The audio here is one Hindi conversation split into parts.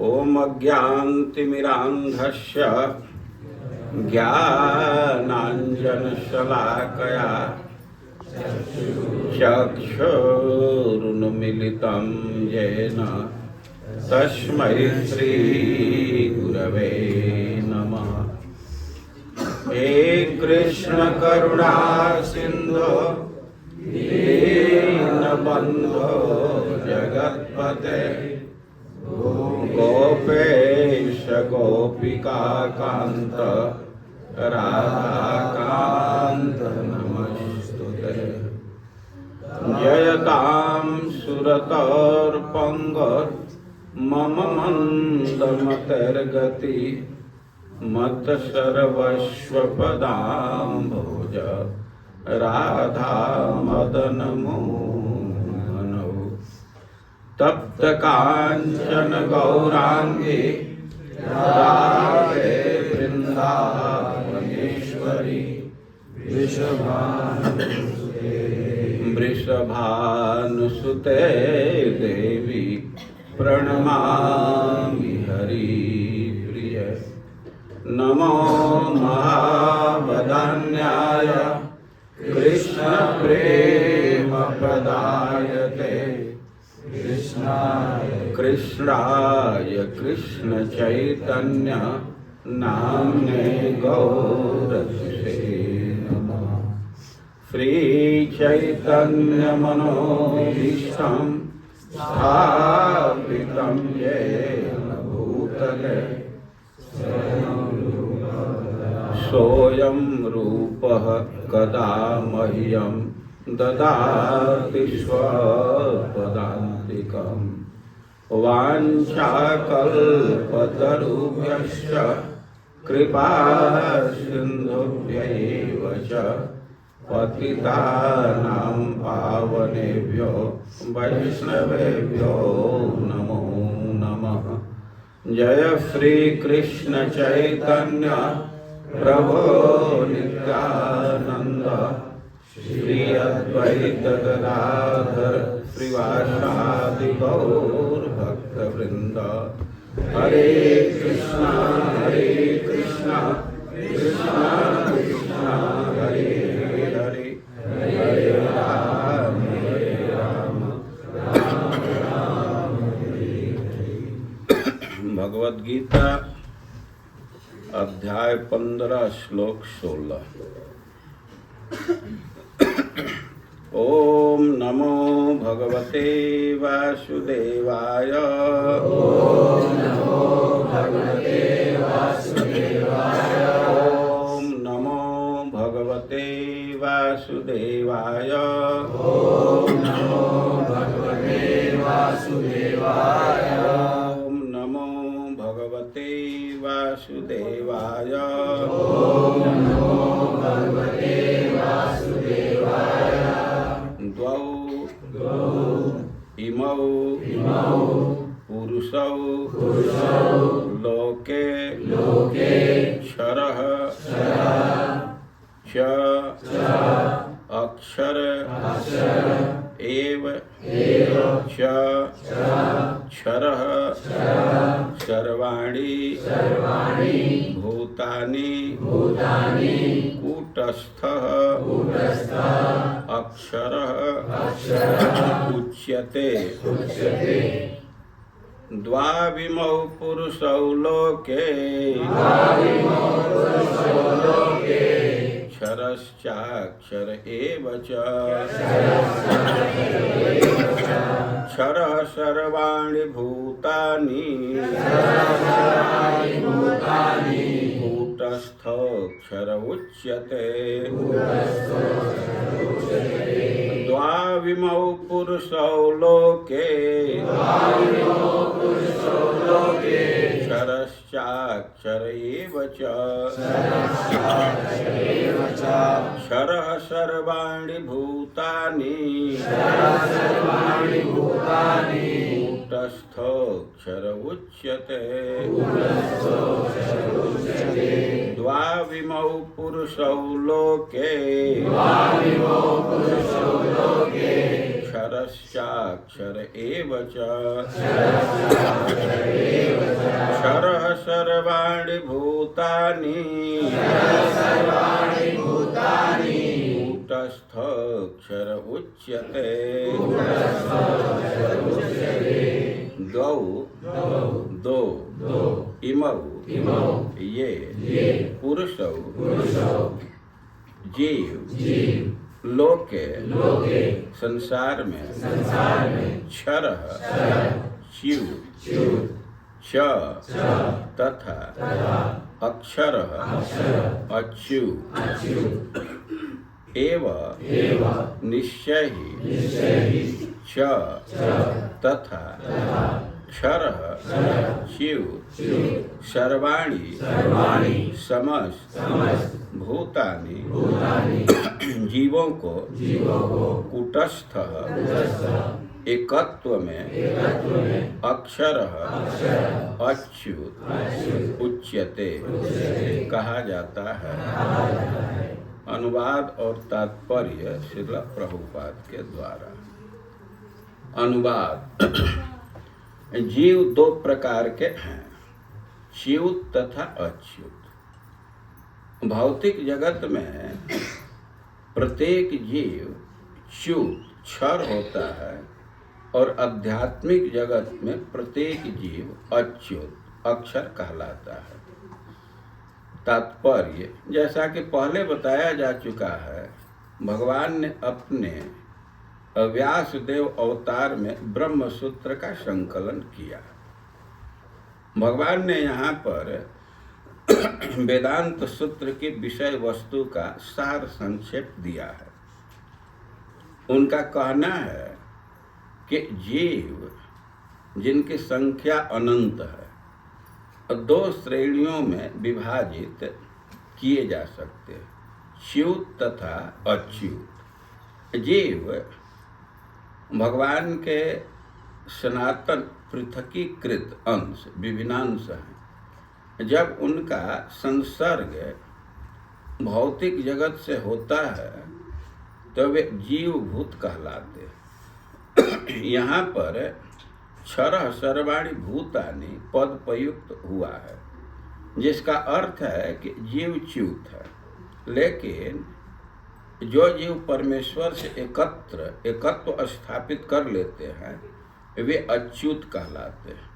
ओम अज्ञानतिमिरान्धस्य ज्ञानाञ्जनशलाकया चक्षुरुन्मीलितं येन तस्मै श्रीगुरवे नमः। हे कृष्ण करुणा सिंधु दीनबन्धो जगत्पते गोपेश गोपिकाकान्त राधाकान्त नमस्तुते। जयतां सुरतोर्पङ्गः मम मन्दमतिर्गति मत्सर्वस्वपदाम्भोज राधा मदन मोहनौ। तप्त कांचन गौरांगी राधे वृंदावनेश्वरी वृषभानुसुते देवी प्रणमामि हरिप्रिय। नमो महावदान्याय कृष्ण प्रेम प्रदायते कृष्णाय कृष्ण चैतन्य नाम्ने गौरसे नमः। श्री चैतन्य मनोभीष्टं स्थापितं येन भूतले सोऽयं रूपः कदा मह्यं ददाति स्वपदान्तिकम्। वाञ्छाकल्पतरुभ्यश्च कृपा सिन्धुभ्यैव च पतितानां पावनेभ्यो वैष्णवेभ्यो नमो नमः। जय श्री कृष्ण चैतन्य प्रभो नित्यानंद श्री अद्वैत गदाधर श्रीवासादि गौर भक्तवृंद। हरे कृष्णा कृष्णा कृष्णा हरे हरे हरे राम राम राम हरे हरे। भगवद गीता अध्याय 15 श्लोक 16। ओम नमो भगवते वासुदेवाय। ओम नमो भगवते वासुदेवाय। ओम नमो भगवते वासुदेवाय। ओम नमो भगवते वासुदेवाय। ओम नमो भगवते वासुदेवाय। ओम नमो भगवते वासुदेवाय। द्वौ इमौ पुरुषौ लोके क्षरः च अक्षर एव च क्षरः सर्वाणि भूतानि कूटस्थः अक्षरः उच्यते। द्वाविमौ पुरुषौ लोके क्षरश्चाक्षर एव च क्षरः सर्वाणि भूतानि कूटस्थोऽक्षर उच्यते। द्वाविमौ पुरुषौ लोके क्षरश्चाक्षर एव च क्षरः सर्वाणि भूतानि कूटस्थोऽक्षर उच्यते। द्वाविमौ पुरुषौ लोके क्षरश्चाक्षर एव च क्षरः सर्वाणि भूतानि कूटस्थक्षर उच्यते द्वौ दो इमौ ये पुरुषौ जीव लोके संसार में क्षरः च्युत च तथा अक्षरः अच्युत एव निश्चय च तथा क्षरः च्युत सर्वाणि समस्त भूतानि जीवों को कूटस्थ एकत्व में अक्षरः अच्युत उच्यते कहा जाता है। अनुवाद और तात्पर्य श्रील प्रभुपाद के द्वारा। अनुवाद जीव दो प्रकार के हैं, च्युत तथा अच्युत। भौतिक जगत में प्रत्येक जीव च्युत क्षर होता है और आध्यात्मिक जगत में प्रत्येक जीव अच्युत अक्षर कहलाता है। तात्पर्य जैसा कि पहले बताया जा चुका है, भगवान ने अपने व्यासदेव अवतार में ब्रह्म सूत्र का संकलन किया। भगवान ने यहाँ पर वेदांत सूत्र की विषय वस्तु का सार संक्षेप दिया है। उनका कहना है कि जीव जिनकी संख्या अनंत है दो श्रेणियों में विभाजित किए जा सकते हैं, च्युत तथा अच्युत। जीव भगवान के सनातन पृथकीकृत अंश विभिन्नांश हैं। जब उनका संसर्ग भौतिक जगत से होता है तो वे जीवभूत कहलाते हैं। यहाँ पर क्षरः सर्वाणि भूतानि पद प्रयुक्त हुआ है, जिसका अर्थ है कि जीव च्युत है, लेकिन जो जीव परमेश्वर से एकत्व स्थापित कर लेते हैं वे अच्युत कहलाते हैं।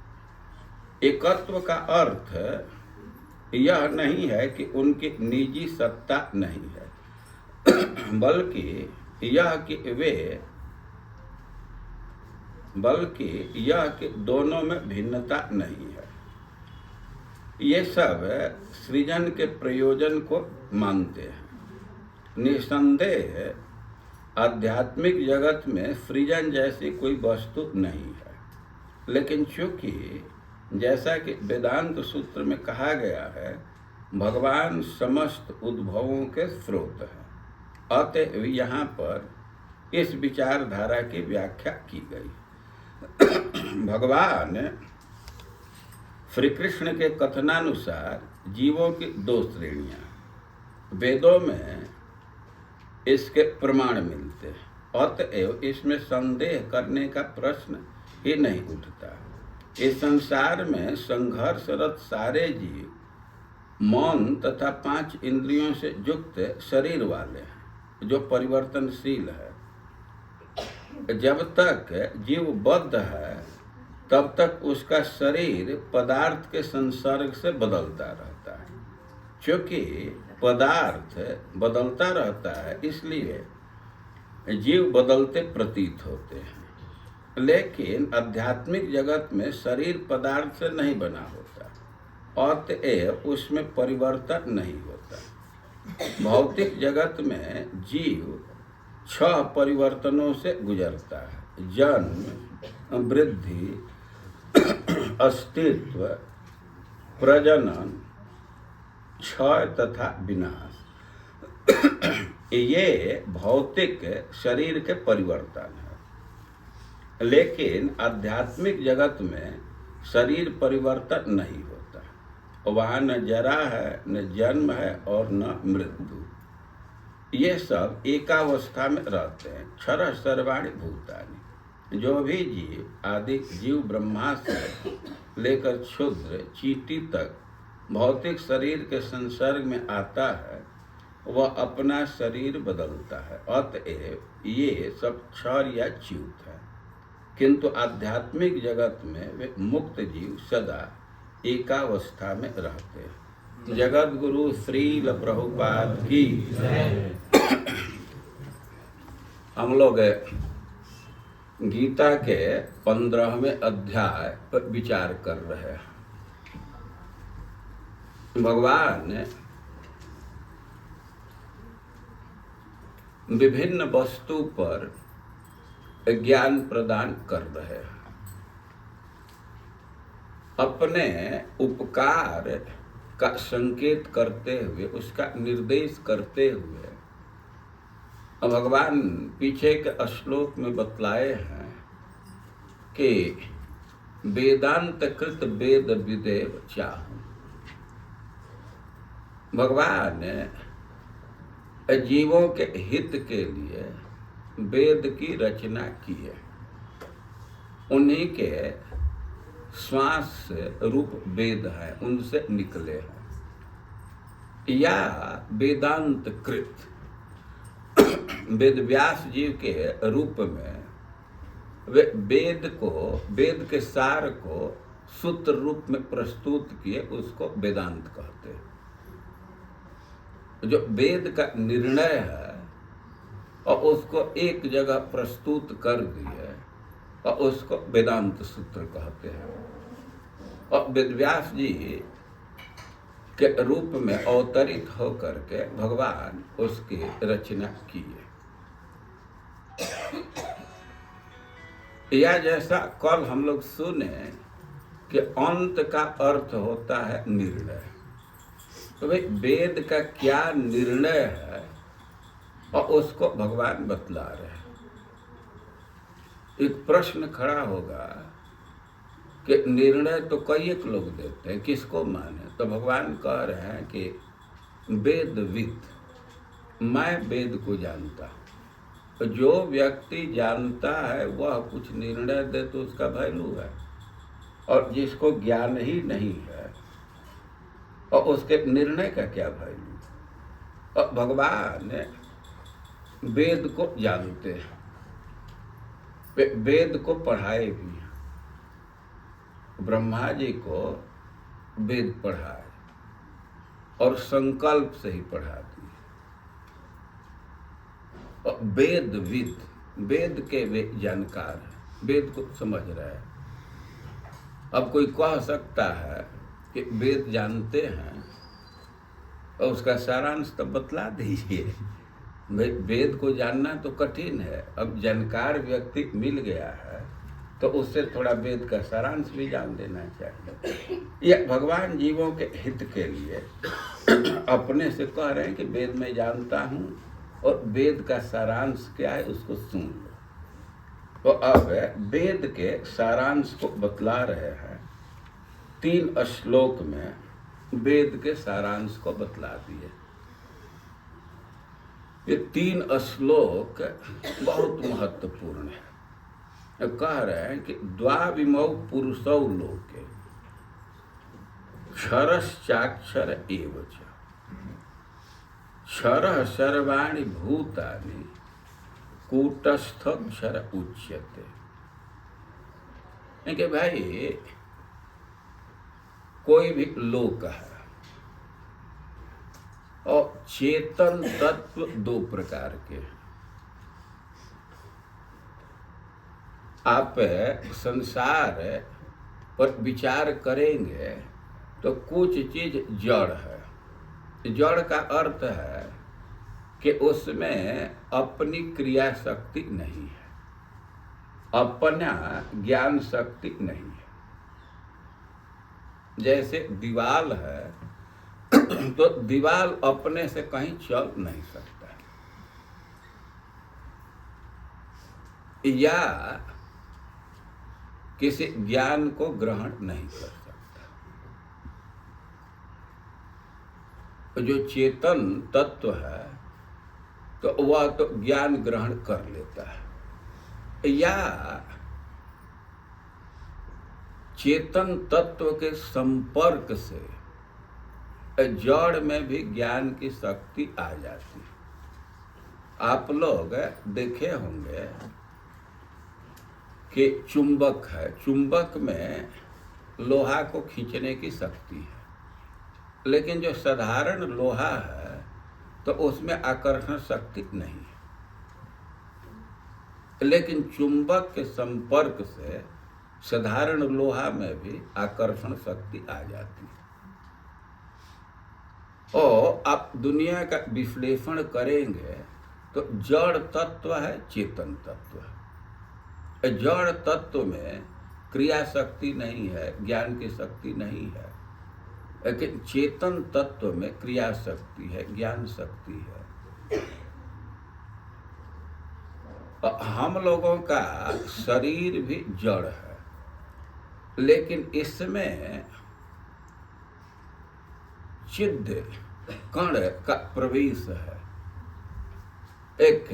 एकत्व का अर्थ यह नहीं है कि उनकी निजी सत्ता नहीं है, बल्कि यह कि दोनों में भिन्नता नहीं है। ये सब सृजन के प्रयोजन को मानते हैं। निसंदेह आध्यात्मिक जगत में सृजन जैसी कोई वस्तु नहीं है, लेकिन चूंकि जैसा कि वेदांत सूत्र में कहा गया है, भगवान समस्त उद्भवों के स्रोत हैं, अतः यहाँ पर इस विचारधारा की व्याख्या की गई। भगवान श्री कृष्ण के कथनानुसार जीवों की दो श्रेणियां, वेदों में इसके प्रमाण मिलते हैं, अतएव इसमें संदेह करने का प्रश्न ही नहीं उठता। इस संसार में संघर्षरत सारे जीव मौन तथा 5 इंद्रियों से युक्त शरीर वाले हैं, जो परिवर्तनशील है। जब तक जीव बद्ध है तब तक उसका शरीर पदार्थ के संसर्ग से बदलता रहता है। क्योंकि पदार्थ बदलता रहता है, इसलिए जीव बदलते प्रतीत होते हैं। लेकिन आध्यात्मिक जगत में शरीर पदार्थ से नहीं बना होता, अतएव उसमें परिवर्तन नहीं होता। भौतिक जगत में जीव 6 परिवर्तनों से गुजरता है: जन्म, वृद्धि, अस्तित्व, प्रजनन, क्षय तथा विनाश। ये भौतिक शरीर के परिवर्तन है। लेकिन आध्यात्मिक जगत में शरीर परिवर्तन नहीं होता। वहाँ न जरा है, न जन्म है और न मृत्यु। ये सब एकावस्था में रहते हैं। क्षरः सर्वाणि भूतानि। जो भी जीव आदि जीव ब्रह्मा से लेकर क्षुद्र चींटी तक भौतिक शरीर के संसर्ग में आता है वह अपना शरीर बदलता है। अतएव ये सब क्षर या च्युत है, किंतु आध्यात्मिक जगत में वे मुक्त जीव सदा एकावस्था में रहते हैं। जगत गुरु श्रील प्रभुपाद की। हम लोग गीता के 15वें अध्याय पर विचार कर रहे हैं। भगवान विभिन्न वस्तु पर ज्ञान प्रदान कर रहे हैं। अपने उपकार का संकेत करते हुए, उसका निर्देश करते हुए भगवान पीछे के श्लोक में बतलाए हैं कि वेदांत कृत वेद विदेव चाहूं। भगवान जीवों के हित के लिए वेद की रचना की है। उन्हीं के श्वास रूप वेद है, उनसे निकले हैं। या वेदांत कृत वेद व्यास जी के रूप में वे वेद के सार को सूत्र रूप में प्रस्तुत किए, उसको वेदांत कहते हैं। जो वेद का निर्णय है और उसको एक जगह प्रस्तुत कर दिए और उसको वेदांत सूत्र कहते हैं। और वेद व्यास जी के रूप में अवतरित होकर के भगवान उसकी रचना किए। या जैसा कल हम लोग सुने कि अंत का अर्थ होता है निर्णय, तो भाई वेद का क्या निर्णय है और उसको भगवान बतला रहे हैं। एक प्रश्न खड़ा होगा कि निर्णय तो कई एक लोग देते हैं, किसको माने? तो भगवान कह रहे हैं कि वेदविद, मैं वेद को जानता हूँ। तो जो व्यक्ति जानता है वह कुछ निर्णय दे तो उसका वैल्यू है, और जिसको ज्ञान ही नहीं है और उसके निर्णय का क्या वैल्यू? और भगवान वेद को जानते हैं, वेद को पढ़ाए भी हैं। ब्रह्मा जी को वेद पढ़ाए और संकल्प से ही पढ़ा दिए। और वेदविद, वेद के वे जानकार हैं, वेद को समझ रहे हैं। अब कोई कह सकता है कि वेद जानते हैं और उसका सारांश तो बतला दीजिए। वेद को जानना तो कठिन है, अब जानकार व्यक्ति मिल गया है तो उससे थोड़ा वेद का सारांश भी जान देना चाहिए। यह भगवान जीवों के हित के लिए अपने से कह रहे हैं कि वेद में जानता हूँ और वेद का सारांश क्या है उसको सुन लो। तो अब वेद के सारांश को बतला रहे हैं। 3 श्लोक में वेद के सारांश को बतला दिए। ये 3 श्लोक बहुत महत्वपूर्ण है। कह रहे हैं कि द्वाविमौ पुरुषौ लोके क्षरश्चाक्षर एव च क्षरः सर्वाणि भूतानि कूटस्थक्षर उच्यते। कि भाई कोई भी लोक है और चेतन तत्व 2 प्रकार के। आप संसार पर विचार करेंगे तो कुछ चीज जड़ है। जड़ का अर्थ है कि उसमें अपनी क्रिया शक्ति नहीं है, अपना ज्ञान शक्ति नहीं है। जैसे दीवाल है तो दीवाल अपने से कहीं चल नहीं सकता, या किसी ज्ञान को ग्रहण नहीं कर सकता। जो चेतन तत्व है तो वह तो ज्ञान ग्रहण कर लेता है, या चेतन तत्व के संपर्क से जड़ में भी ज्ञान की शक्ति आ जाती है। आप लोग देखे होंगे कि चुंबक है, चुंबक में लोहा को खींचने की शक्ति है, लेकिन जो साधारण लोहा है तो उसमें आकर्षण शक्ति नहीं है। लेकिन चुंबक के संपर्क से साधारण लोहा में भी आकर्षण शक्ति आ जाती है। और आप दुनिया का विश्लेषण करेंगे तो जड़ तत्व है, चेतन तत्व है। जड़ तत्व में क्रिया शक्ति नहीं है, ज्ञान की शक्ति नहीं है, लेकिन चेतन तत्व में क्रिया शक्ति है, ज्ञान शक्ति है। हम लोगों का शरीर भी जड़ है, लेकिन इसमें चिद्ध कण का प्रवेश है। एक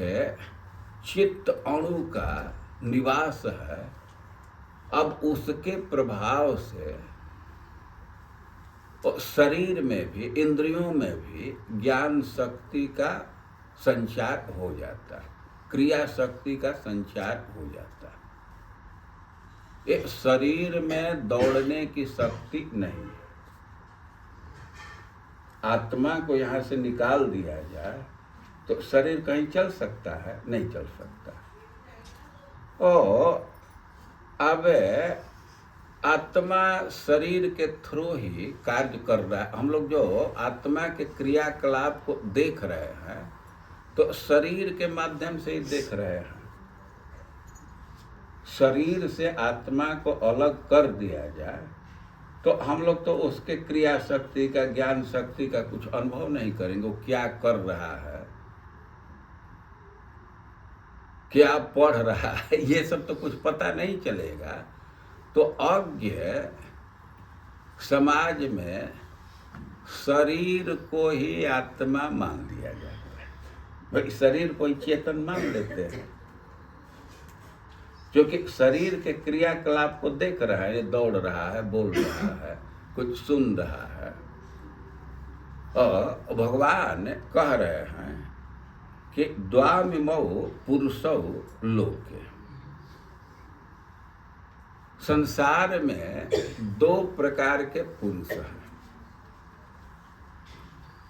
चित्त अणु का निवास है। अब उसके प्रभाव से शरीर में भी, इंद्रियों में भी ज्ञान शक्ति का संचार हो जाता है, क्रिया शक्ति का संचार हो जाता है। ये शरीर में दौड़ने की शक्ति नहीं है। आत्मा को यहाँ से निकाल दिया जाए तो शरीर कहीं चल सकता है? नहीं चल सकता। और अब आत्मा शरीर के थ्रू ही कार्य कर रहा है। हम लोग जो आत्मा के क्रियाकलाप को देख रहे हैं तो शरीर के माध्यम से ही देख रहे हैं। शरीर से आत्मा को अलग कर दिया जाए तो हम लोग तो उसके क्रिया शक्ति का, ज्ञान शक्ति का कुछ अनुभव नहीं करेंगे। वो क्या कर रहा है, क्या पढ़ रहा है, ये सब तो कुछ पता नहीं चलेगा। तो अज्ञ समाज में शरीर को ही आत्मा मान लिया जाता है। भाई शरीर को ही चेतन मान लेते हैं, क्योंकि शरीर के क्रियाकलाप को देख रहा है, दौड़ रहा है, बोल रहा है, कुछ सुन रहा है। और भगवान कह रहे हैं कि द्वामिमौ पुरुषौ लोके। संसार में दो प्रकार के पुरुष हैं,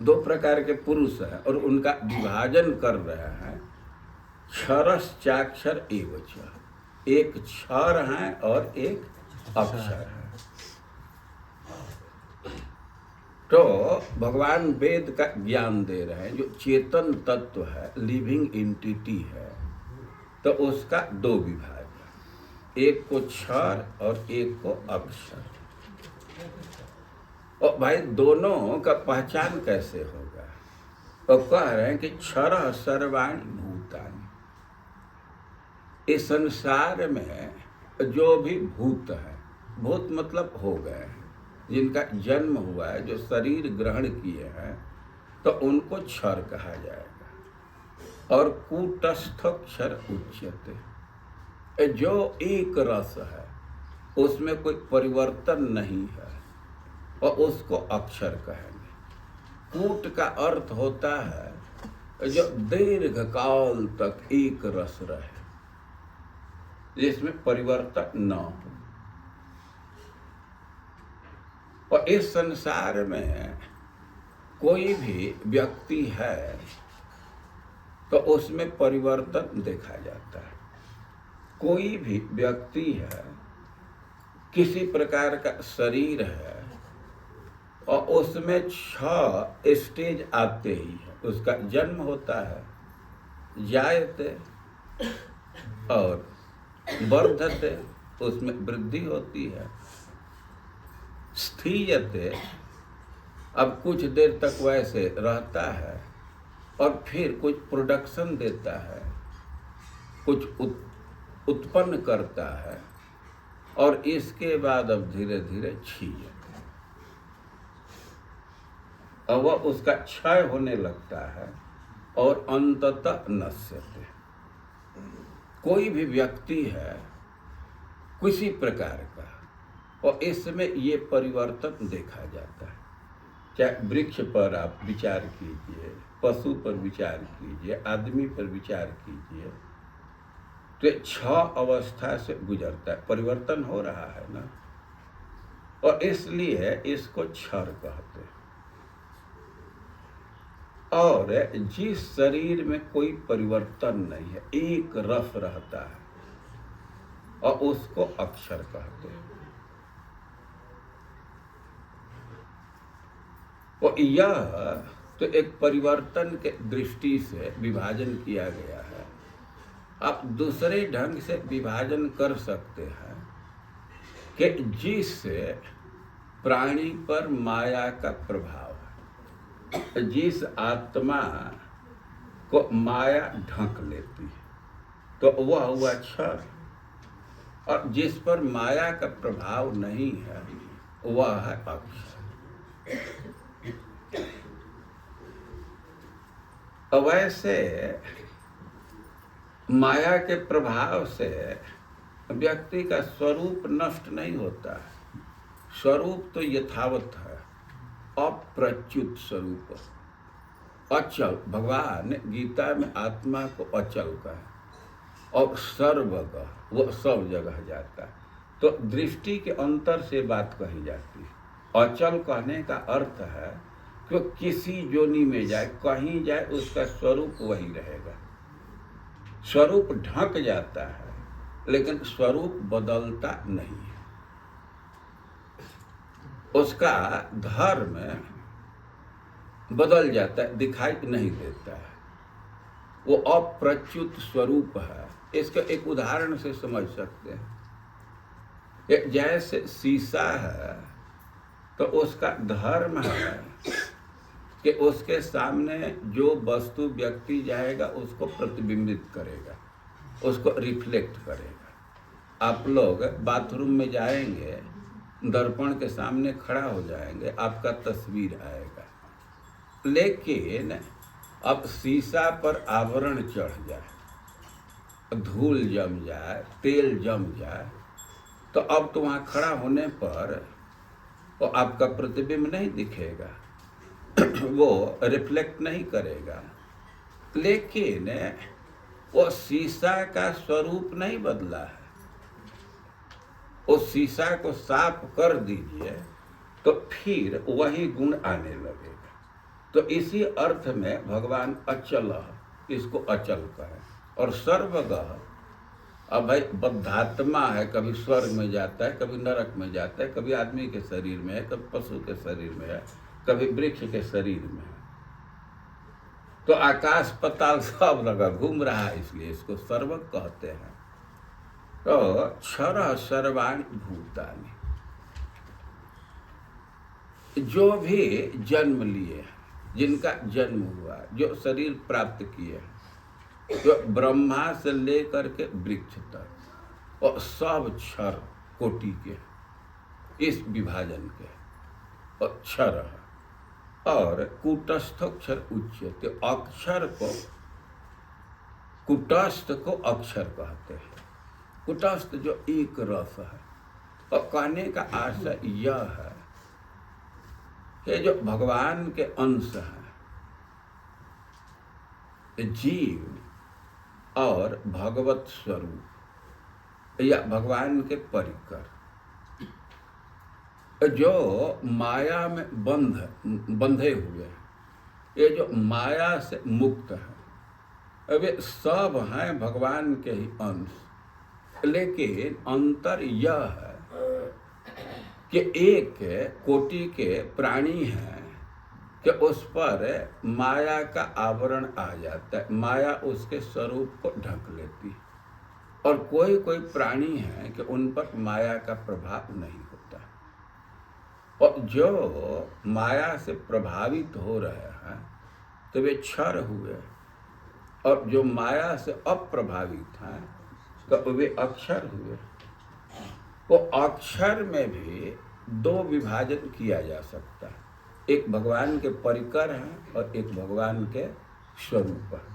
दो प्रकार के पुरुष हैं, और उनका विभाजन कर रहे हैं। क्षरश्चाक्षर एवच। एक क्षर है और एक अक्षर है। तो भगवान वेद का ज्ञान दे रहे हैं। जो चेतन तत्व है, लिविंग एंटिटी है, तो उसका दो विभाग है, एक को क्षर और एक को अक्षर। और भाई दोनों का पहचान कैसे होगा? तो कह रहे हैं कि क्षर सर्वाणि भूतानि। इस संसार में जो भी भूत है, भूत मतलब हो गए हैं, जिनका जन्म हुआ है, जो शरीर ग्रहण किए हैं, तो उनको क्षर कहा जाएगा। और कूटस्थ क्षर उच्यते। जो एक रस है, उसमें कोई परिवर्तन नहीं है, और उसको अक्षर कहेंगे। कूट का अर्थ होता है जो दीर्घ काल तक एक रस रहे, जिसमें परिवर्तन न हो। और इस संसार में कोई भी व्यक्ति है तो उसमें परिवर्तन देखा जाता है। कोई भी व्यक्ति है, किसी प्रकार का शरीर है, और उसमें 6 स्टेज आते ही है। उसका जन्म होता है, जायते और वर्धते, उसमें वृद्धि होती है, स्थीयते, अब कुछ देर तक वैसे रहता है, और फिर कुछ प्रोडक्शन देता है, कुछ उत्पन्न करता है, और इसके बाद अब धीरे धीरे क्षीयते, और वह उसका क्षय होने लगता है, और अंततः नश्यते। कोई भी व्यक्ति है किसी प्रकार का, और इसमें ये परिवर्तन देखा जाता है। चाहे वृक्ष पर आप विचार कीजिए, पशु पर विचार कीजिए, आदमी पर विचार कीजिए, तो 6 अवस्था से गुजरता है, परिवर्तन हो रहा है ना। और इसलिए इसको क्षर कहते हैं। और जिस शरीर में कोई परिवर्तन नहीं है, एक रस रहता है, और उसको अक्षर कहते हैं। और यह तो एक परिवर्तन के दृष्टि से विभाजन किया गया है। आप दूसरे ढंग से विभाजन कर सकते हैं कि जिससे प्राणी पर माया का प्रभाव है, जिस आत्मा को माया ढक लेती है, तो वह हुआ क्षर। और जिस पर माया का प्रभाव नहीं है, वह है अक्षर। वैसे माया के प्रभाव से व्यक्ति का स्वरूप नष्ट नहीं होता है। स्वरूप तो यथावत है, अप्रच्युत स्वरूप, अचल। भगवान गीता में आत्मा को अचल कहा, और सर्वगः, वो सब जगह जाता है। तो दृष्टि के अंतर से बात कही जाती है। अचल कहने का अर्थ है कि किसी जोनी में जाए, कहीं जाए, उसका स्वरूप वही रहेगा। स्वरूप ढक जाता है, लेकिन स्वरूप बदलता नहीं है। उसका धर्म बदल जाता है, दिखाई नहीं देता है। वो अप्रच्युत स्वरूप है। इसका एक उदाहरण से समझ सकते हैं। जैसे शीशा है, तो उसका धर्म है कि उसके सामने जो वस्तु व्यक्ति जाएगा उसको प्रतिबिंबित करेगा, उसको रिफ्लेक्ट करेगा। आप लोग बाथरूम में जाएंगे, दर्पण के सामने खड़ा हो जाएंगे, आपका तस्वीर आएगा। लेकिन अब शीशा पर आवरण चढ़ जाए, धूल जम जाए, तेल जम जाए, तो अब तो वहाँ खड़ा होने पर वो आपका प्रतिबिंब नहीं दिखेगा, वो रिफ्लेक्ट नहीं करेगा। लेकिन वो शीशा का स्वरूप नहीं बदला है। उस शीशा को साफ कर दीजिए तो फिर वही गुण आने लगेगा। तो इसी अर्थ में भगवान अचल, इसको अचल कहे। और सर्वगः, अब भाई बद्धात्मा है, कभी स्वर्ग में जाता है, कभी नरक में जाता है, कभी आदमी के शरीर में है, कभी पशु के शरीर में है, कभी वृक्ष के शरीर में है। तो आकाश पताल सब जगह घूम रहा है, इसलिए इसको सर्वग कहते हैं। तो क्षर सर्वाणि भूतानि, जो भी जन्म लिए, जिनका जन्म हुआ, जो शरीर प्राप्त किए, जो ब्रह्मा से लेकर के वृक्ष तक, और सब क्षर कोटि के, इस विभाजन के, और क्षर है। और कूटस्थोक्षर उच्यते, अक्षर को, कूटस्थ को अक्षर कहते हैं। कूटस्थ जो एक रस है। और कहने का आशय यह है कि जो भगवान के अंश हैं, जीव और भगवत स्वरूप या भगवान के परिकर, जो माया में बंधे हुए हैं, ये जो माया से मुक्त है, वे सब हैं भगवान के ही अंश। लेकिन अंतर यह है कि एक कोटि के प्राणी हैं कि उस पर माया का आवरण आ जाता है, माया उसके स्वरूप को ढक लेती है। और कोई कोई प्राणी हैं कि उन पर माया का प्रभाव नहीं होता। और जो माया से प्रभावित हो रहे हैं, तो वे क्षर हुए। और जो माया से अप्रभावित हैं, तो वे अक्षर हुए। वो अक्षर में भी दो विभाजन किया जा सकता है, एक भगवान के परिकर हैं और एक भगवान के स्वरूप है।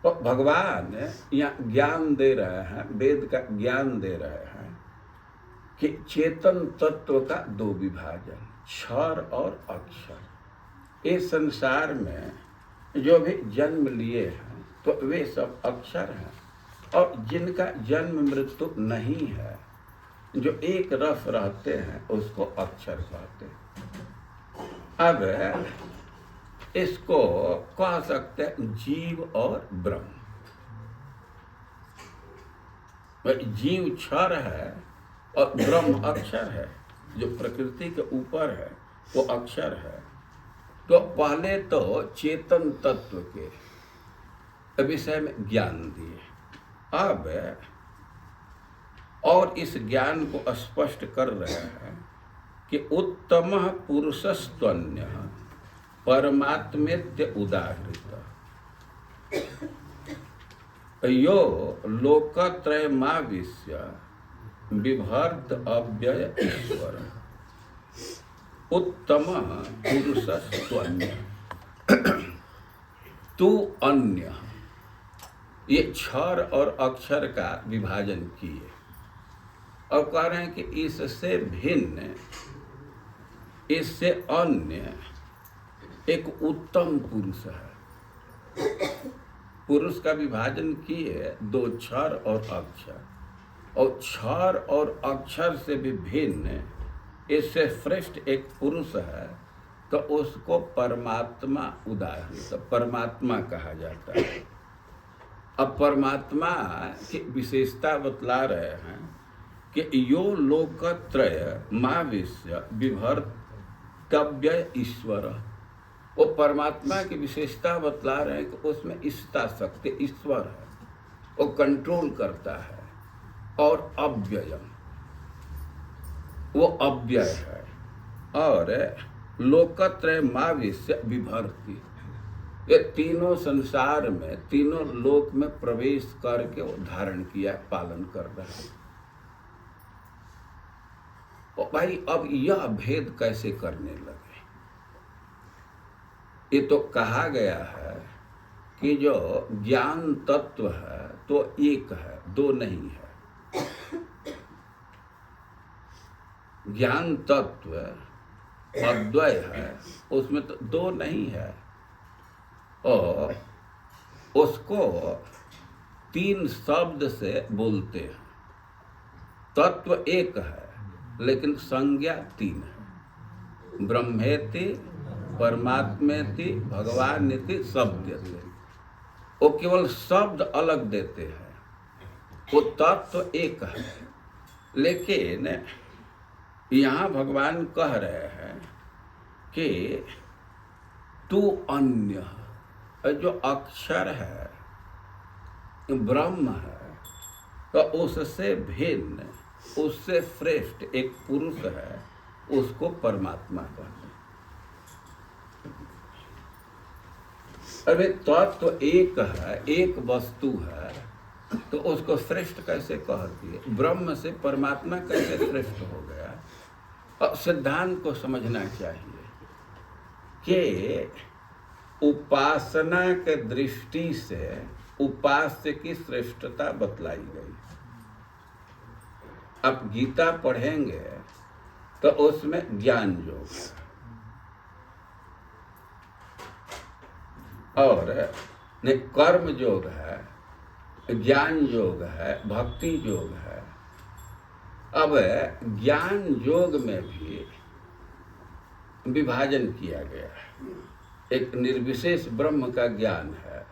तो भगवान यहाँ ज्ञान दे रहे हैं, वेद का ज्ञान दे रहे हैं कि चेतन तत्व का दो विभाजन, क्षर और अक्षर। इस संसार में जो भी जन्म लिए हैं तो वे सब अक्षर हैं, और जिनका जन्म मृत्यु नहीं है, जो एक रस रहते हैं, उसको अक्षर कहते हैं। अब इसको कह सकते हैं जीव और ब्रह्म। जीव क्षर है और ब्रह्म अक्षर है, जो प्रकृति के ऊपर है वो अक्षर है। तो पहले तो चेतन तत्व के विषय में ज्ञान दिए, अब और इस ज्ञान को स्पष्ट कर रहे हैं कि उत्तम पुरुषस्त्वन्य परमात्मेत्य उदाहृत यो लोकत्रयमाविश्य बिभर्त अव्यय ईश्वर उत्तम पुरुषस्त्वन्य। तू अन्य, ये क्षर और अक्षर का विभाजन किए और कह रहे हैं कि इससे भिन्न, इससे अन्य एक उत्तम पुरुष है। पुरुष का विभाजन किए दो, क्षर और अक्षर, और क्षर और अक्षर से भी भिन्न, इससे श्रेष्ठ एक पुरुष है, तो उसको परमात्मा उदाहृत, परमात्मा कहा जाता है। अब परमात्मा की विशेषता बतला रहे हैं कि यो लोकत्रय महाविश्य विभर्तव्य ईश्वर। वो परमात्मा की विशेषता बतला रहे हैं कि उसमें ईशता शक्ति ईश्वर है, वो कंट्रोल करता है, और अव्ययम, वो अव्यय है, और लोकत्रय महाविश्य विभर्ति, ये तीनों संसार में, तीनों लोक में प्रवेश करके वो धारण किया, पालन कर रहा है। और भाई अब यह भेद कैसे करने लगे? ये तो कहा गया है कि जो ज्ञान तत्व है तो एक है, दो नहीं है। ज्ञान तत्व अद्वय है, उसमें तो दो नहीं है, और उसको तीन शब्द से बोलते हैं। तत्व एक है लेकिन संज्ञा तीन है। ब्रह्मेति, परमात्मेति, भगवानेति शब्दते। वो केवल शब्द अलग देते हैं, वो तत्व एक है। लेकिन यहाँ भगवान कह रहे हैं कि तू अन्य, जो अक्षर है, ब्रह्म है, तो उससे भिन्न, उससे श्रेष्ठ एक पुरुष है, उसको परमात्मा कहते हैं। अरे तत्व एक है, एक वस्तु है, तो उसको श्रेष्ठ कैसे कह दिए? ब्रह्म से परमात्मा कैसे श्रेष्ठ हो गया? और सिद्धांत को समझना चाहिए कि उपासना के दृष्टि से उपास्य की श्रेष्ठता बतलाई गई। आप गीता पढ़ेंगे तो उसमें ज्ञान योग है, और कर्म योग है, ज्ञान योग है, भक्ति योग है। अब ज्ञान योग में भी विभाजन किया गया है। एक निर्विशेष ब्रह्म का ज्ञान है,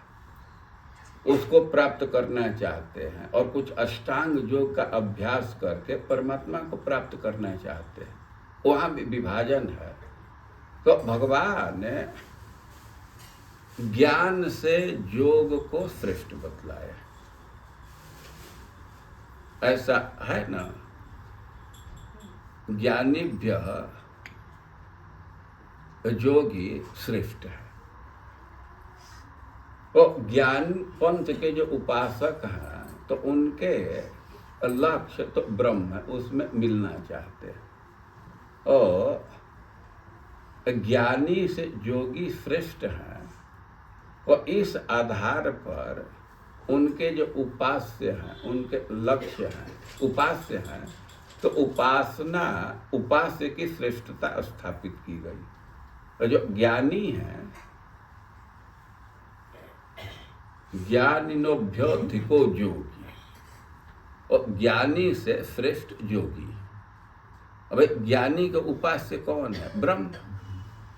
उसको प्राप्त करना चाहते हैं, और कुछ अष्टांग योग का अभ्यास करके परमात्मा को प्राप्त करना चाहते हैं, वहाँ भी विभाजन है। तो भगवान ने ज्ञान से योग को श्रेष्ठ बतलाया। ऐसा है ना, ज्ञानीभ्यः योगी श्रेष्ठ है। तो ज्ञान पंथ के जो उपासक हैं, तो उनके लक्ष्य तो ब्रह्म है, उसमें मिलना चाहते हैं। और ज्ञानी से योगी श्रेष्ठ हैं, और इस आधार पर उनके जो उपास्य हैं, उनके लक्ष्य हैं, उपास्य हैं, तो उपासना, उपास्य की श्रेष्ठता स्थापित की गई। और जो ज्ञानी हैं, ज्ञानिनोभ्योऽधिको योगी, और ज्ञानी से श्रेष्ठ योगी। अब ज्ञानी का उपास्य कौन है? ब्रह्म।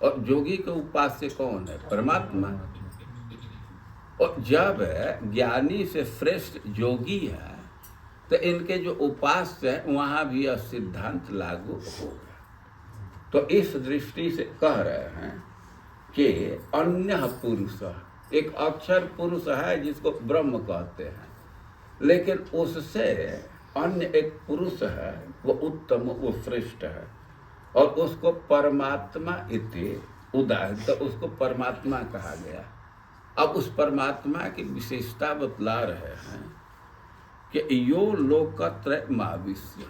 और योगी का उपास्य कौन है? परमात्मा। और जब ज्ञानी से श्रेष्ठ योगी है तो इनके जो उपास्य है वहां भी यह सिद्धांत लागू होगा। तो इस दृष्टि से कह रहे हैं कि अन्य पुरुष, एक अक्षर पुरुष है जिसको ब्रह्म कहते हैं, लेकिन उससे अन्य एक पुरुष है, वो उत्तम, वो श्रेष्ठ है, और उसको परमात्मा इति उदाहरण, तो उसको परमात्मा कहा गया। अब उस परमात्मा की विशेषता बतला रहे हैं कि यो लोकत्रय माविष्य,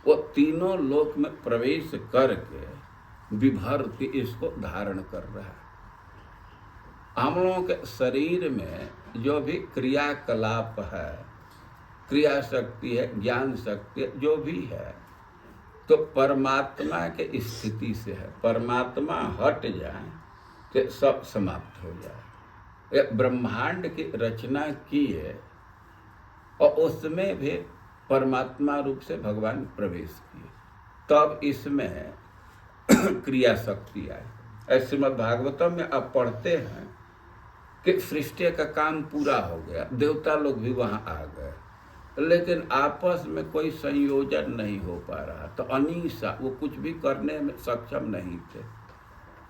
वो तीनों लोक में प्रवेश करके विभर्ति, इसको धारण कर रहा है। हम लोगों के शरीर में जो भी क्रियाकलाप है, क्रिया शक्ति है, ज्ञान शक्ति है, जो भी है, तो परमात्मा के स्थिति से है। परमात्मा हट जाए तो सब समाप्त हो जाए। ये ब्रह्मांड की रचना की है और उसमें भी परमात्मा रूप से भगवान प्रवेश किए, तब इसमें क्रिया शक्ति आई। श्रीमद् भागवतम में आप पढ़ते हैं कि सृष्टि का काम पूरा हो गया, देवता लोग भी वहां आ गए, लेकिन आपस में कोई संयोजन नहीं हो पा रहा। तो अनीसा, वो कुछ भी करने में सक्षम नहीं थे।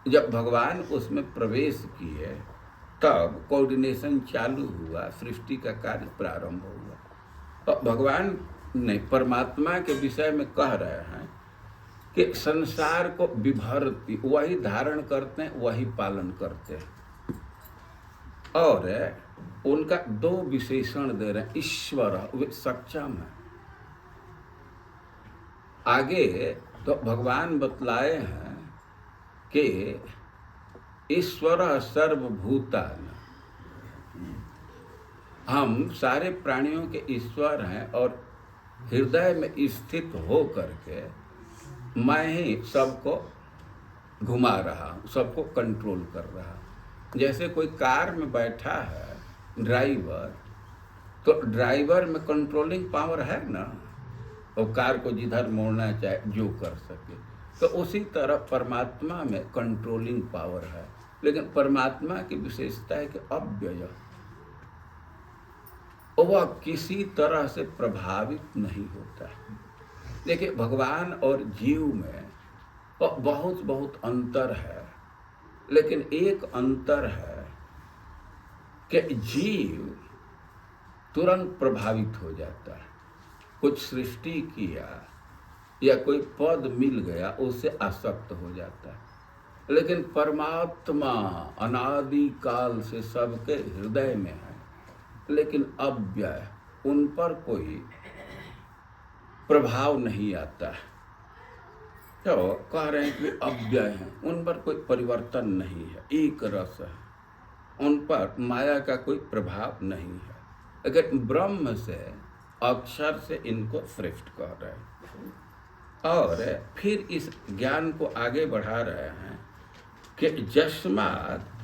जब भगवान उसमें प्रवेश किए तब कोऑर्डिनेशन चालू हुआ, सृष्टि का कार्य प्रारंभ हुआ। और भगवान ने परमात्मा के विषय में कह रहे हैं कि संसार को विभर्ति, वही धारण करते हैं, वही पालन करते हैं। और उनका दो विशेषण दे रहे हैं। ईश्वर, वे सक्षम है। आगे तो भगवान बतलाए हैं कि ईश्वर सर्वभूतान, हम सारे प्राणियों के ईश्वर हैं और हृदय में स्थित हो करके मैं ही सबको घुमा रहा हूँ, सबको कंट्रोल कर रहा हूँ। जैसे कोई कार में बैठा है ड्राइवर, तो ड्राइवर में कंट्रोलिंग पावर है ना, और कार को जिधर मोड़ना चाहे जो कर सके। तो उसी तरह परमात्मा में कंट्रोलिंग पावर है, लेकिन परमात्मा की विशेषता है कि अव्यय, और वह किसी तरह से प्रभावित नहीं होता। देखिए, भगवान और जीव में बहुत बहुत अंतर है, लेकिन एक अंतर है कि जीव तुरंत प्रभावित हो जाता है। कुछ सृष्टि किया या कोई पद मिल गया, उससे आसक्त हो जाता है। लेकिन परमात्मा अनादि काल से सबके हृदय में है, लेकिन अव्यय, उन पर कोई प्रभाव नहीं आता है। तो कह रहे हैं कि अव्यय हैं, उन पर कोई परिवर्तन नहीं है, एक रस है, उन पर माया का कोई प्रभाव नहीं है। लेकिन ब्रह्म से, अक्षर से इनको श्रेष्ठ कह रहे हैं। और फिर इस ज्ञान को आगे बढ़ा रहे हैं कि जस्मात्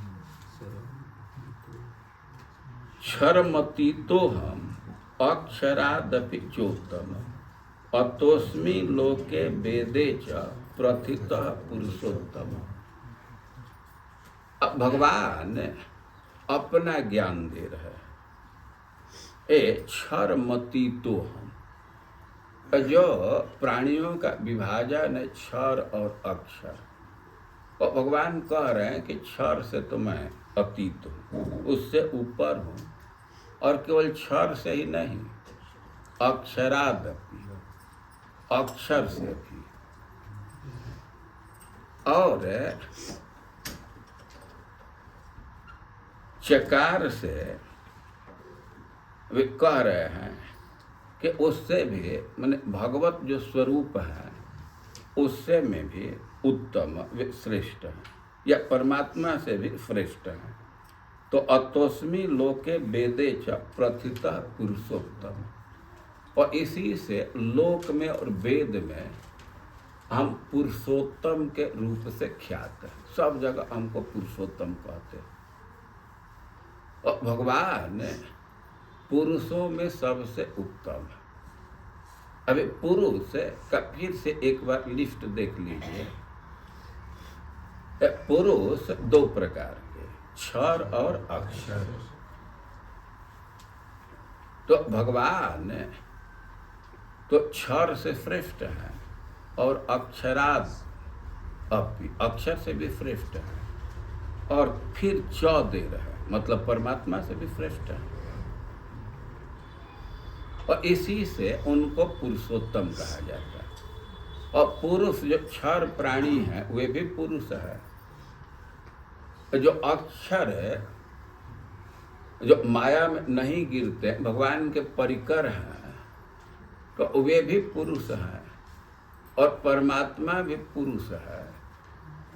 क्षरमतीतोऽहम् अक्षरादपि चोत्तम अतोऽस्मि लोके वेदे च प्रथितः पुरुषोत्तम। अब भगवान अपना ज्ञान दे रहे हैं। क्षरमतीतोऽहम्, जो प्राणियों का विभाजन है क्षर और अक्षर, और भगवान कह रहे हैं कि क्षर से तो मैं अतीत हूँ, उससे ऊपर हूँ, और केवल क्षर से ही नहीं, अक्षरादपि, अक्षर से भी। और चकार से वे कह रहे हैं कि उससे भी, माने भगवत जो स्वरूप है उससे में भी उत्तम, वे श्रेष्ठ है, या परमात्मा से भी श्रेष्ठ है। तो अतोस्मी लोके वेदे च प्रथितः पुरुषोत्तम, और इसी से लोक में और वेद में हम पुरुषोत्तम के रूप से ख्यात हैं। सब जगह हमको पुरुषोत्तम कहते हैं। और भगवान पुरुषों में सबसे उत्तम है। अभी पुरुष का फिर से एक बार लिस्ट देख लीजिए। पुरुष दो प्रकार के, क्षर और अक्षर। तो भगवान तो क्षर से श्रेष्ठ है और अक्षराद अपि, अक्षर से भी श्रेष्ठ है, और फिर च दे रहे, मतलब परमात्मा से भी श्रेष्ठ है, और इसी से उनको पुरुषोत्तम कहा जाता है। और पुरुष जो क्षर प्राणी है वे भी पुरुष है। जो अक्षर है, जो माया में नहीं गिरते, भगवान के परिकर हैं, तो वे भी पुरुष हैं, और परमात्मा भी पुरुष है।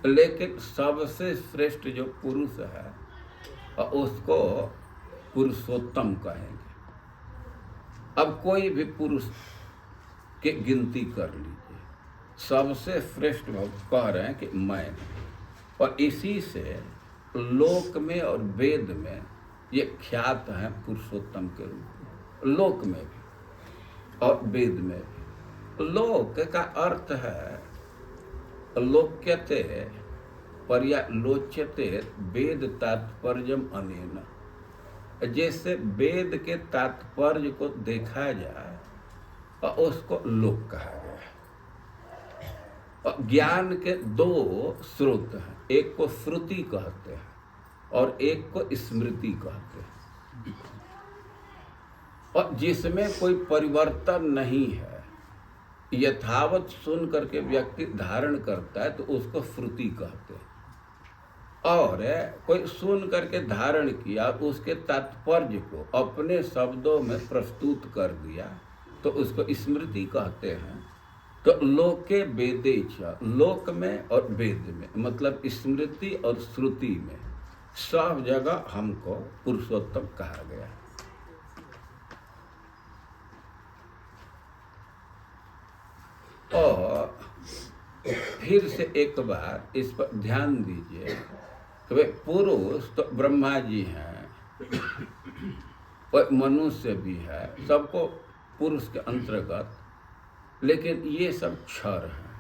लेकिन सबसे श्रेष्ठ जो पुरुष है उसको पुरुषोत्तम कहेंगे। अब कोई भी पुरुष की गिनती कर लीजिए, सबसे श्रेष्ठ कह रहे हैं कि मैं, और इसी से लोक में और वेद में ये ख्यात है पुरुषोत्तम के रूप में, लोक में भी और वेद में भी। लोक का अर्थ है लोक्यते पर्यालोच्यते वेद तात्पर्यम अनेन, जैसे वेद के तात्पर्य को देखा जाए और उसको लोक कहा गया है। और ज्ञान के दो स्रोत हैं, एक को श्रुति कहते हैं और एक को स्मृति कहते हैं। और जिसमें कोई परिवर्तन नहीं है, यथावत सुन करके व्यक्ति धारण करता है तो उसको श्रुति कहते हैं। और कोई सुन करके धारण किया, उसके तात्पर्य को अपने शब्दों में प्रस्तुत कर दिया तो उसको स्मृति कहते हैं। तो लोके वेदे च, लोक में और वेद में, मतलब स्मृति और श्रुति में सब जगह हमको पुरुषोत्तम कहा गया है। और फिर से एक बार इस पर ध्यान दीजिए कि भाई पुरुष तो ब्रह्मा जी हैं और मनुष्य भी है, सबको पुरुष के अंतर्गत, लेकिन ये सब क्षर हैं।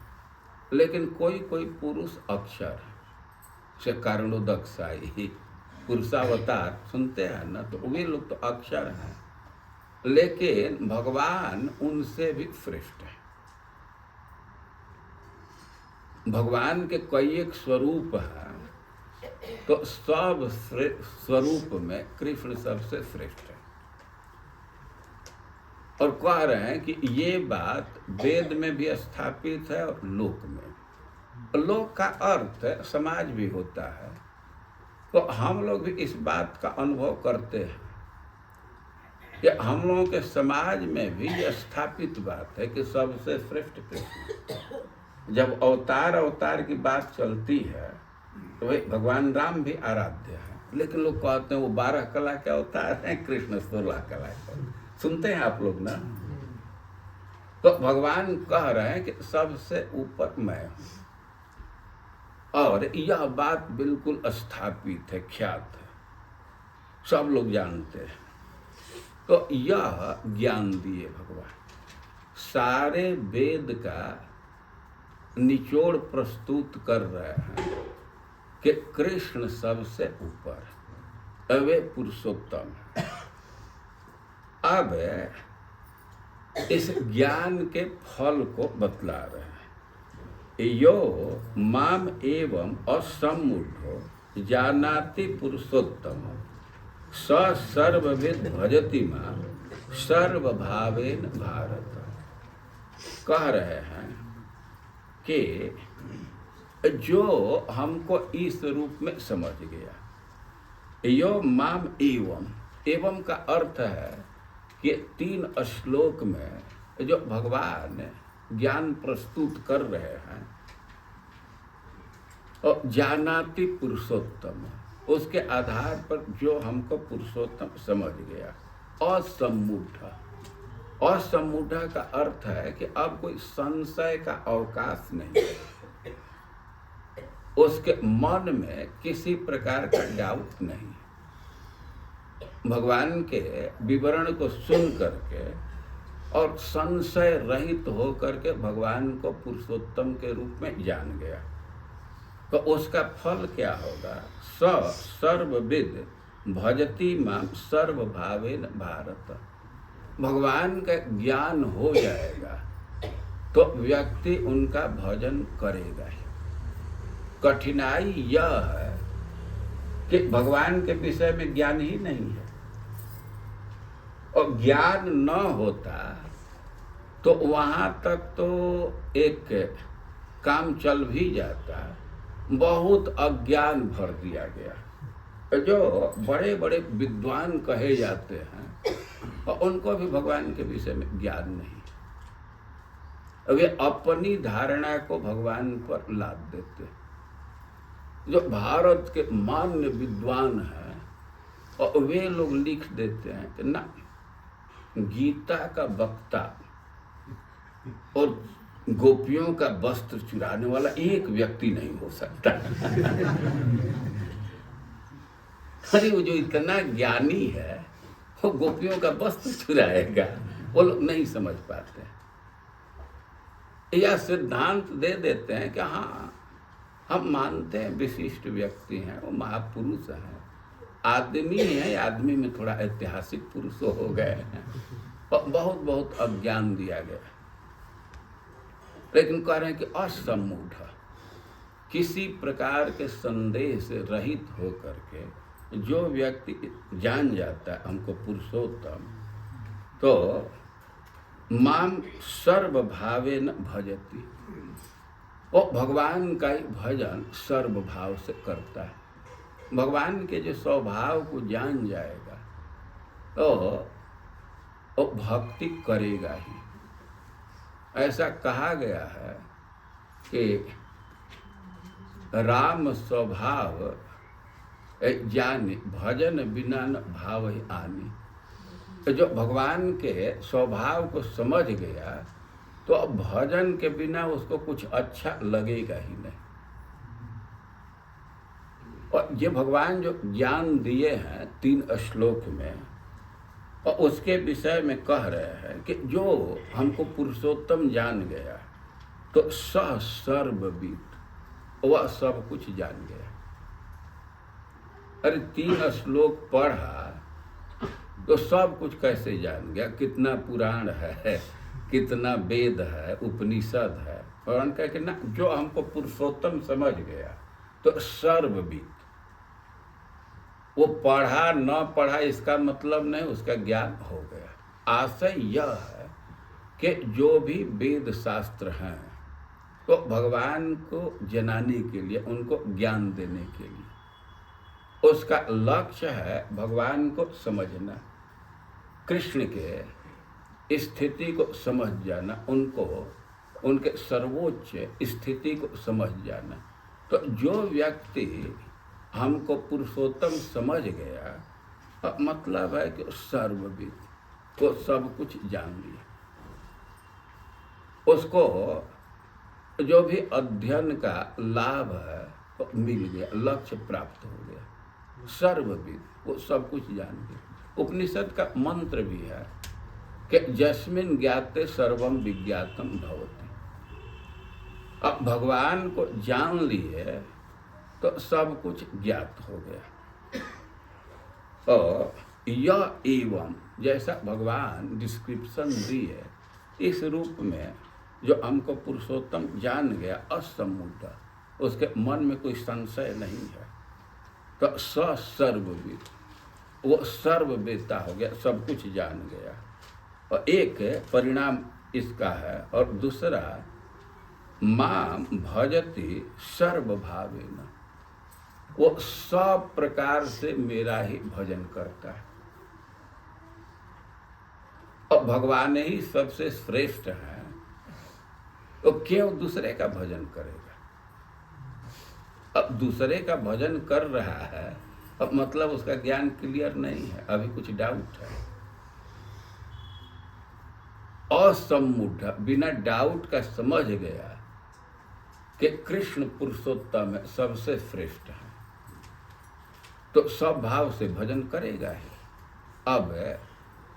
लेकिन कोई कोई पुरुष अक्षर है, से कारणोदकसाई पुरुषावतार सुनते हैं ना, तो वे लोग तो अक्षर हैं, लेकिन भगवान उनसे भी श्रेष्ठ है। भगवान के कई एक स्वरूप है, तो सब स्वरूप में कृष्ण सबसे श्रेष्ठ है। और कह रहे हैं कि ये बात वेद में भी स्थापित है और लोक में। लोक का अर्थ समाज भी होता है, तो हम लोग भी इस बात का अनुभव करते हैं कि हम लोगों के समाज में भी यह स्थापित बात है कि सबसे श्रेष्ठ कृष्ण। जब अवतार की बात चलती है तो भाई भगवान राम भी आराध्य है, लेकिन लोग कहते हैं वो 12 कला के अवतार हैं, कृष्ण 16 कला के। सुनते हैं आप लोग ना? तो भगवान कह रहे हैं कि सबसे ऊपर मैं हूं, और यह बात बिल्कुल स्थापित है, ख्यात है, सब लोग जानते हैं। तो यह ज्ञान दिए भगवान, सारे वेद का निचोड़ प्रस्तुत कर रहे हैं कि कृष्ण सबसे ऊपर, अवे पुरुषोत्तम। अब इस ज्ञान के फल को बतला रहे हैं। यो माम एवं असम्मूढ़ो जानाति पुरुषोत्तम स सर्वविद भजति मां सर्वभावेन भारत। कह रहे हैं कि जो हमको इस रूप में समझ गया, यो माम एवं का अर्थ है कि 3 श्लोक में जो भगवान ज्ञान प्रस्तुत कर रहे हैं, और जानाति पुरुषोत्तम, उसके आधार पर जो हमको पुरुषोत्तम समझ गया। असम्मूढ़, असम्मूढ़ का अर्थ है कि अब कोई संशय का अवकाश नहीं है, उसके मन में किसी प्रकार का डाउट नहीं। भगवान के विवरण को सुन करके और संशय रहित हो करके भगवान को पुरुषोत्तम के रूप में जान गया, तो उसका फल क्या होगा? सर्वविद भजति माम सर्वभावेन भारत। भगवान का ज्ञान हो जाएगा तो व्यक्ति उनका भजन करेगा ही। कठिनाई यह है कि भगवान के विषय में ज्ञान ही नहीं है, और ज्ञान न होता तो वहाँ तक तो एक काम चल भी जाता, बहुत अज्ञान भर दिया गया। जो बड़े बड़े विद्वान कहे जाते हैं और उनको भी भगवान के विषय में ज्ञान नहीं, वे अपनी धारणा को भगवान पर लाद देते हैं। जो भारत के मान्य विद्वान हैं और वे लोग लिख देते हैं कि ना, गीता का वक्ता और गोपियों का वस्त्र चुराने वाला एक व्यक्ति नहीं हो सकता। अरे वो जो इतना ज्ञानी है वो गोपियों का वस्त्र चुराएगा, वो लोग नहीं समझ पाते। यह सिद्धांत दे देते हैं कि हाँ, हम मानते हैं विशिष्ट व्यक्ति हैं, वो महापुरुष हैं, आदमी है, आदमी में थोड़ा ऐतिहासिक पुरुष हो गए हैं, और बहुत बहुत अज्ञान दिया गया। लेकिन कह रहे हैं कि असम्मूढ़, किसी प्रकार के संदेह से रहित होकर के जो व्यक्ति जान जाता है हमको पुरुषोत्तम, तो माम सर्वभावेन भजति, वो भगवान का ही भजन सर्वभाव से करता है। भगवान के जो स्वभाव को जान जाएगा तो वो भक्ति करेगा ही। ऐसा कहा गया है कि राम स्वभाव जाने भजन बिना न भाव ही आनी। तो जो भगवान के स्वभाव को समझ गया तो अब भजन के बिना उसको कुछ अच्छा लगेगा ही नहीं। और ये भगवान जो ज्ञान दिए हैं 3 श्लोक में, और उसके विषय में कह रहे हैं कि जो हमको पुरुषोत्तम जान गया तो सर्वविद, वह सब कुछ जान गया। अरे 3 श्लोक पढ़ा तो सब कुछ कैसे जान गया? कितना पुराण है, कितना वेद है, उपनिषद है। और कह के ना, जो हमको पुरुषोत्तम समझ गया तो सर्वविद। वो पढ़ा न पढ़ा इसका मतलब नहीं, उसका ज्ञान हो गया। आशय यह है कि जो भी वेद शास्त्र हैं तो भगवान को जनाने के लिए, उनको ज्ञान देने के लिए, उसका लक्ष्य है भगवान को समझना, कृष्ण के स्थिति को समझ जाना, उनको उनके सर्वोच्च स्थिति को समझ जाना। तो जो व्यक्ति हमको पुरुषोत्तम समझ गया, मतलब है कि सर्वविद, वो सब कुछ जान लिया। उसको जो भी अध्ययन का लाभ है वो मिल गया, लक्ष्य प्राप्त हो गया। सर्वविद, वो सब कुछ जान गया। उपनिषद का मंत्र भी है कि यस्मिन् ज्ञाते सर्वम विज्ञातम भवति। अब भगवान को जान लिए तो सब कुछ ज्ञात हो गया। और यह एवं, जैसा भगवान डिस्क्रिप्शन दिए, इस रूप में जो हमको पुरुषोत्तम जान गया असम्मूढ़, उसके मन में कोई संशय नहीं है, तो सर्वविद, वो सर्ववेत्ता हो गया, सब कुछ जान गया। और एक परिणाम इसका है, और दूसरा माम भजति सर्वभावेन, वो सब प्रकार से मेरा ही भजन करता है। और भगवान ही सबसे श्रेष्ठ है, तो क्यों दूसरे का भजन करेगा? अब दूसरे का भजन कर रहा है अब मतलब उसका ज्ञान क्लियर नहीं है, अभी कुछ डाउट है। असम्मूढ़, बिना डाउट का समझ गया कि कृष्ण पुरुषोत्तम है, सबसे श्रेष्ठ है, तो सब भाव से भजन करेगा ही। अब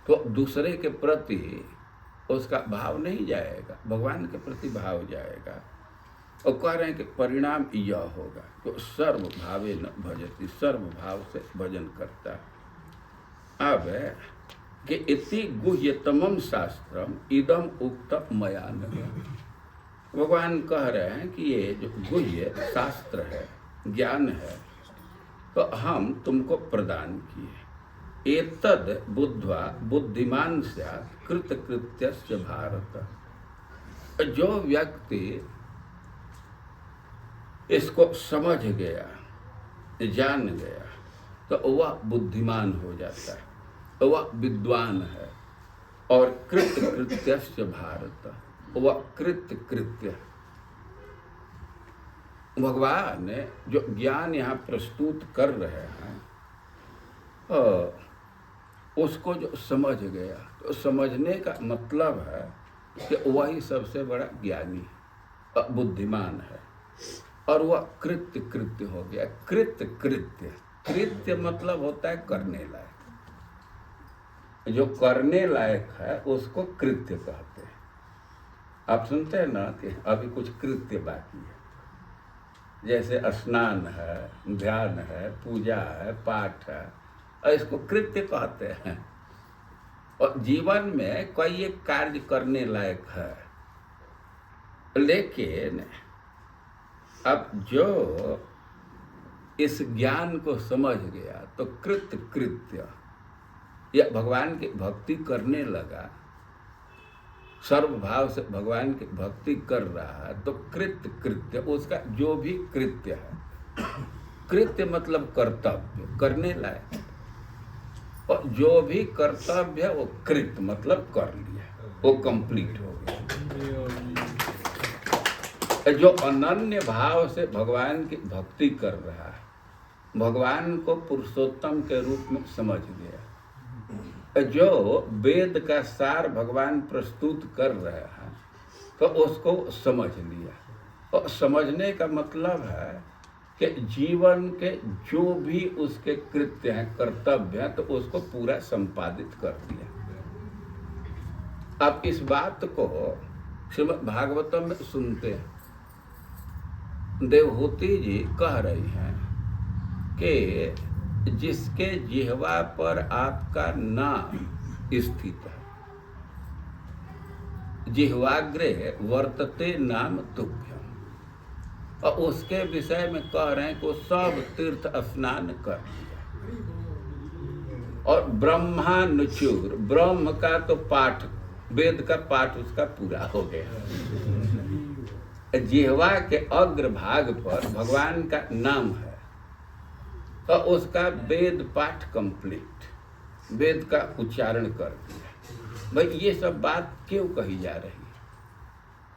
तो दूसरे के प्रति उसका भाव नहीं जाएगा, भगवान के प्रति भाव जाएगा। और कह रहे हैं कि परिणाम यह होगा तो सर्व भावे न भजती, सर्व भाव से भजन करता। अब कि इति गुह्यतमम शास्त्रम इदम उक्त मया न। भगवान कह रहे हैं कि ये जो गुह्य शास्त्र है, ज्ञान है, तो हम तुमको प्रदान किए। एतद बुद्ध्वा बुद्धिमान स्यात् कृतकृत्यस्य भारत। जो व्यक्ति इसको समझ गया, जान गया, तो वह बुद्धिमान हो जाता है, वह विद्वान है। और कृतकृत्यस्य भारत, वह कृत्य। भगवान ने जो ज्ञान यहाँ प्रस्तुत कर रहे हैं उसको जो समझ गया, तो समझने का मतलब है कि वही सबसे बड़ा ज्ञानी बुद्धिमान है। और वह कृत्य हो गया। कृत्य मतलब होता है करने लायक। जो करने लायक है उसको कृत्य कहते हैं। आप सुनते हैं ना कि अभी कुछ कृत्य बाकी है, जैसे स्नान है, ध्यान है, पूजा है, पाठ है, और इसको कृत्य कहते हैं। और जीवन में कोई एक कार्य करने लायक है, लेकिन अब जो इस ज्ञान को समझ गया तो कृत्य या भगवान की भक्ति करने लगा, सर्वभाव से भगवान की भक्ति कर रहा है, तो कृत्य उसका जो भी कृत्य है, कृत्य मतलब कर्तव्य, करने लायक, और जो भी कर्तव्य है वो कृत्य मतलब कर लिया, वो कंप्लीट हो गया। जो अनन्य भाव से भगवान की भक्ति कर रहा है, भगवान को पुरुषोत्तम के रूप में समझ गया, जो वेद का सार भगवान प्रस्तुत कर रहे हैं, तो उसको समझ लिया। और समझने का मतलब है कि जीवन के जो भी उसके कृत्य हैं, कर्तव्य हैं, तो उसको पूरा संपादित कर दिया। आप इस बात को श्रीमद् भागवतम में सुनते हैं। देवहूति जी कह रही हैं कि जिसके जिह्वा पर आपका नाम स्थित है, जिह्वाग्रे वर्तते नाम तुभ्यम, और उसके विषय में कह रहे हैं कि वो सब तीर्थ स्नान कर लिया। और ब्रह्मानुचूर, ब्रह्म का तो पाठ, वेद का पाठ उसका पूरा हो गया। जिह्वा के अग्र भाग पर भगवान का नाम है, तो उसका वेद पाठ कंप्लीट, वेद का उच्चारण कर दिया। भाई ये सब बात क्यों कही जा रही है?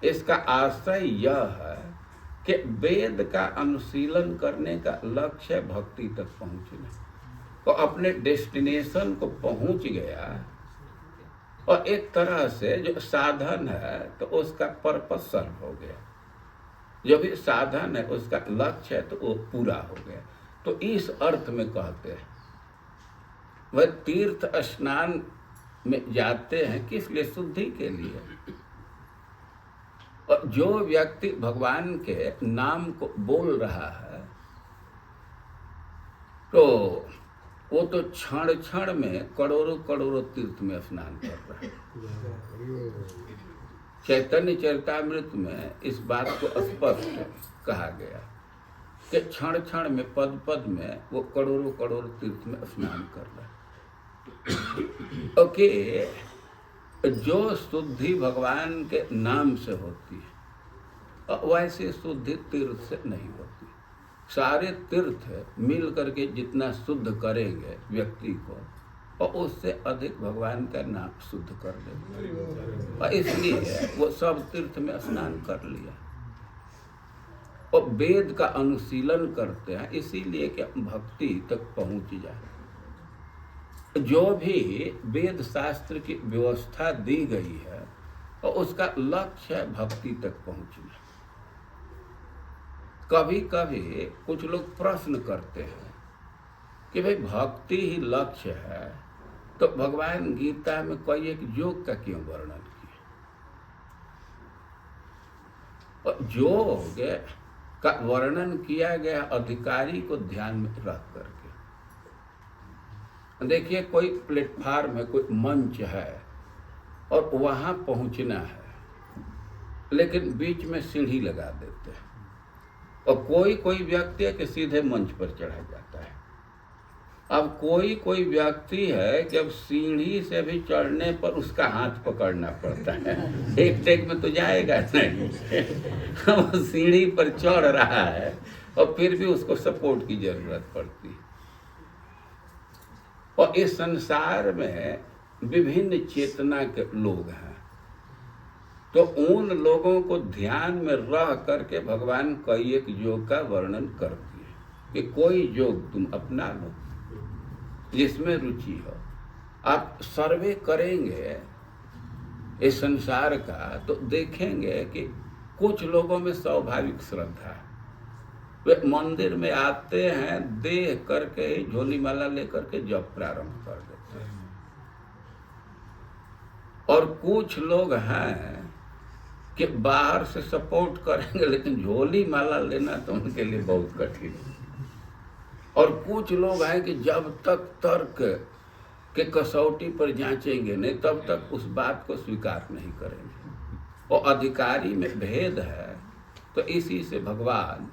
इसका आशय यह है कि वेद का अनुशीलन करने का लक्ष्य भक्ति तक पहुंचना। तो अपने डेस्टिनेशन को पहुंच गया, और एक तरह से जो साधन है तो उसका पर्पस सर्व हो गया। जो भी साधन है उसका लक्ष्य है तो वो पूरा हो गया। तो इस अर्थ में कहते हैं वह तीर्थ स्नान में जाते हैं, किस लिए? शुद्धि के लिए। और जो व्यक्ति भगवान के नाम को बोल रहा है, तो वो तो क्षण क्षण में करोड़ों करोड़ों तीर्थ में स्नान कर रहा है। चैतन्य चरितामृत में इस बात को स्पष्ट कहा गया कि क्षण क्षण में, पद पद में वो करोड़ों करोड़ तीर्थ में स्नान कर रहा है। ओके, जो शुद्धि भगवान के नाम से होती है, वैसे शुद्धि तीर्थ से नहीं होती। सारे तीर्थ मिल करके जितना शुद्ध करेंगे व्यक्ति को, और उससे अधिक भगवान का नाम शुद्ध कर देंगे। और इसलिए वो सब तीर्थ में स्नान कर लिया। और वेद का अनुशीलन करते हैं, इसीलिए कि भक्ति तक पहुंच जाए। जो भी वेद शास्त्र की व्यवस्था दी गई है और उसका लक्ष्य है भक्ति तक पहुंचना। कभी कभी कुछ लोग प्रश्न करते हैं कि भाई भक्ति ही लक्ष्य है, तो भगवान गीता में कोई एक योग का क्यों वर्णन किया? और योग का वर्णन किया गया अधिकारी को ध्यान में रख करके। देखिए, कोई प्लेटफार्म है, कोई मंच है और वहां पहुंचना है, लेकिन बीच में सीढ़ी लगा देते हैं और कोई कोई व्यक्ति है कि सीधे मंच पर चढ़ा जाता है। अब कोई कोई व्यक्ति है कि अब सीढ़ी से भी चढ़ने पर उसका हाथ पकड़ना पड़ता है, एक टेक में तो जाएगा नहीं। अब सीढ़ी पर चढ़ रहा है और फिर भी उसको सपोर्ट की जरूरत पड़ती है। और इस संसार में विभिन्न चेतना के लोग हैं, तो उन लोगों को ध्यान में रह करके भगवान कई एक योग का वर्णन कर दिए कि कोई योग तुम अपना लो जिसमें रुचि हो। आप सर्वे करेंगे इस संसार का तो देखेंगे कि कुछ लोगों में स्वाभाविक श्रद्धा है, वे मंदिर में आते हैं, देख करके ही झोली माला लेकर के जप प्रारंभ कर देते हैं। और कुछ लोग हैं कि बाहर से सपोर्ट करेंगे, लेकिन झोली माला लेना तो उनके लिए बहुत कठिन है। और कुछ लोग हैं कि जब तक तर्क के कसौटी पर जांचेंगे नहीं, तब तक उस बात को स्वीकार नहीं करेंगे। और अधिकारी में भेद है, तो इसी से भगवान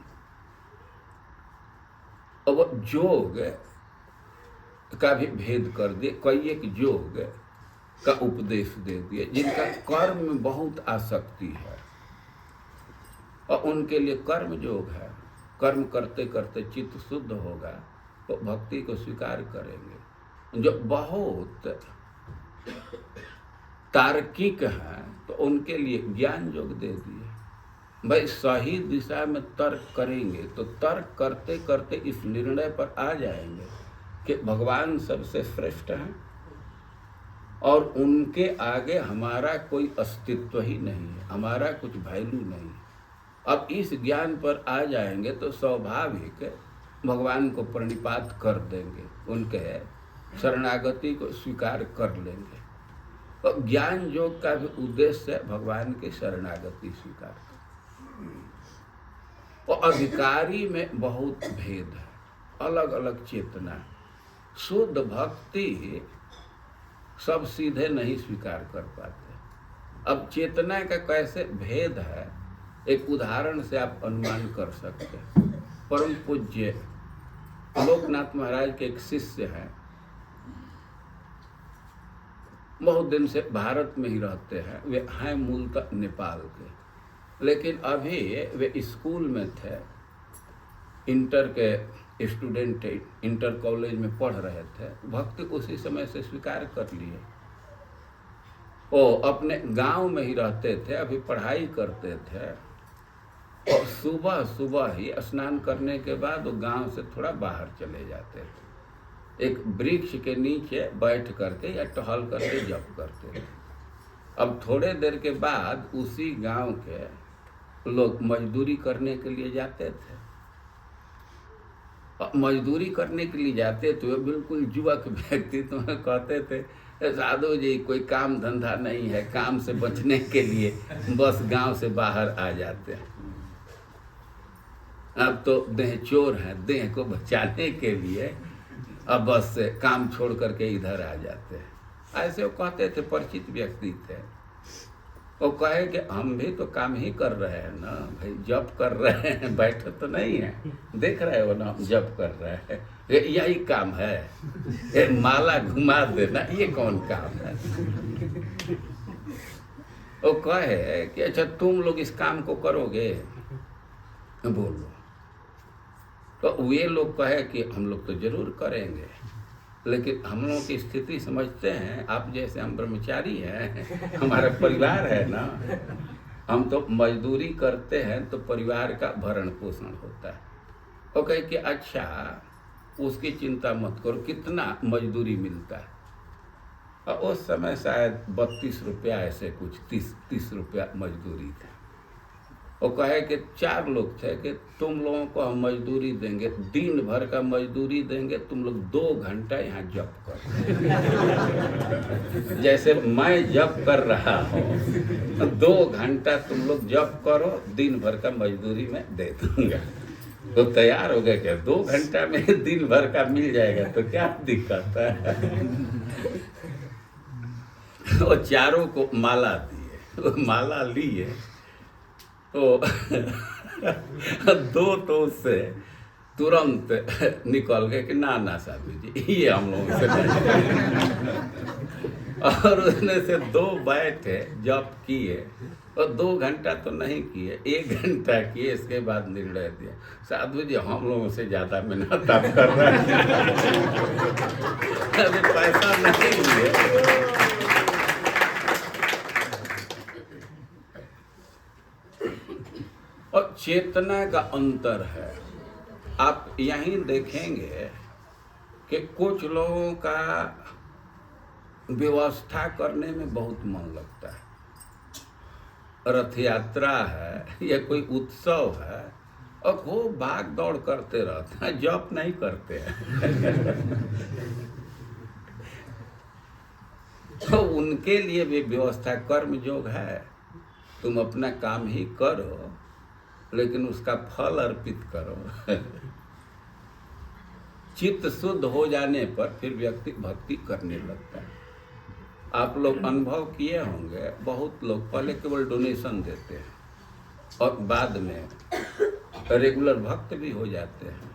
अब योग का भी भेद कर दिए, कई एक योग का उपदेश दे दिए जिनका कर्म में बहुत आसक्ति है और उनके लिए कर्म योग है। कर्म करते करते चित्त शुद्ध होगा तो भक्ति को स्वीकार करेंगे। जो बहुत तार्किक हैं तो उनके लिए ज्ञान योग दे दिए। भाई सही दिशा में तर्क करेंगे तो तर्क करते करते इस निर्णय पर आ जाएंगे कि भगवान सबसे श्रेष्ठ हैं और उनके आगे हमारा कोई अस्तित्व ही नहीं है, हमारा कुछ वैल्यू नहीं। अब इस ज्ञान पर आ जाएंगे तो स्वाभाविक भगवान को प्रणिपात कर देंगे, उनके शरणागति को स्वीकार कर लेंगे। तो ज्ञान योग का भी उद्देश्य है भगवान की शरणागति स्वीकार कर। और अधिकारी में बहुत भेद है, अलग अलग चेतना। शुद्ध भक्ति सब सीधे नहीं स्वीकार कर पाते। अब चेतना का कैसे भेद है, एक उदाहरण से आप अनुमान कर सकते हैं। परम पूज्य लोकनाथ महाराज के एक शिष्य हैं, बहुत दिन से भारत में ही रहते हैं। वे हैं मूलतः नेपाल के, लेकिन अभी वे स्कूल में थे, इंटर के स्टूडेंट, इंटर कॉलेज में पढ़ रहे थे। भक्ति उसी समय से स्वीकार कर लिए। वो अपने गांव में ही रहते थे, अभी पढ़ाई करते थे और सुबह सुबह ही स्नान करने के बाद वो गांव से थोड़ा बाहर चले जाते थे। एक वृक्ष के नीचे बैठ करके या टहल करके जप करते थे। अब थोड़े देर के बाद उसी गांव के लोग मजदूरी करने के लिए जाते थे। मजदूरी करने के लिए जाते थे, बिल्कुल युवक व्यक्ति तो कहते थे, साधु जी कोई काम धंधा नहीं है, काम से बचने के लिए बस गांव से बाहर आ जाते हैं। अब तो देह चोर हैं, देह को बचाने के लिए अब बस काम छोड़ करके इधर आ जाते हैं। ऐसे वो कहते थे, परिचित व्यक्ति थे। वो कहे कि हम भी तो काम ही कर रहे हैं ना भाई, जप कर रहे हैं, बैठे तो नहीं है, देख रहे हो ना हम जप कर रहे हैं, यही काम है। ये माला घुमा देना ये कौन काम है? वो कहे कि अच्छा तुम लोग इस काम को करोगे, बोलो। तो वे लोग कहे कि हम लोग तो जरूर करेंगे, लेकिन हम लोगों की स्थिति समझते हैं, आप जैसे हम ब्रह्मचारी हैं, हमारा परिवार है ना, हम तो मजदूरी करते हैं तो परिवार का भरण पोषण होता है। वो कहे कि अच्छा उसकी चिंता मत करो, कितना मजदूरी मिलता है। और उस समय शायद 32 रुपया ऐसे कुछ 30 रुपया मजदूरी था। वो कहे कि 4 लोग थे कि तुम लोगों को हम मजदूरी देंगे, दिन भर का मजदूरी देंगे, तुम लोग 2 घंटा यहाँ जप करो। जैसे मैं जप कर रहा हूँ 2 घंटा तुम लोग जप करो, दिन भर का मजदूरी मैं दे दूंगा। तो तैयार हो गए कि 2 घंटा में दिन भर का मिल जाएगा तो क्या दिक्कत है। वो चारों को माला दिए, वो माला लिए तो 2 तो उससे तुरंत निकल गए कि ना साधु जी ये हम लोगों से नहीं। और उसने से 2 बैठे जप किए और 2 घंटा तो नहीं किए, 1 घंटा किए। इसके बाद निर्णय दिया साधु जी हम लोगों से ज्यादा मेहनत आप कर रहे हैं। अभी पैसा नहीं लिए। और चेतना का अंतर है। आप यहीं देखेंगे कि कुछ लोगों का व्यवस्था करने में बहुत मन लगता है। रथ यात्रा है या कोई उत्सव है और वो भाग दौड़ करते रहते हैं, जप नहीं करते हैं। तो उनके लिए भी व्यवस्था कर्म योग है। तुम अपना काम ही करो लेकिन उसका फल अर्पित करो। चित्त शुद्ध हो जाने पर फिर व्यक्ति भक्ति करने लगता है। आप लोग अनुभव किए होंगे, बहुत लोग पहले केवल डोनेशन देते हैं और बाद में रेगुलर भक्त भी हो जाते हैं।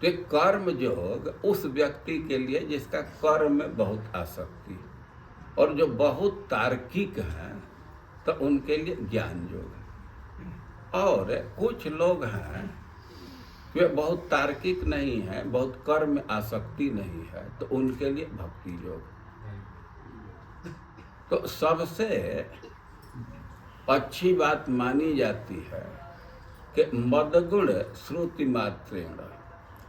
तो एक कर्म योग उस व्यक्ति के लिए जिसका कर्म में बहुत आसक्ति, और जो बहुत तार्किक है तो उनके लिए ज्ञान योग है। और कुछ लोग हैं वे बहुत तार्किक नहीं है, बहुत कर्म में आसक्ति नहीं है, तो उनके लिए भक्ति योग। तो सबसे अच्छी बात मानी जाती है कि मदगुण श्रुति मात्रेण,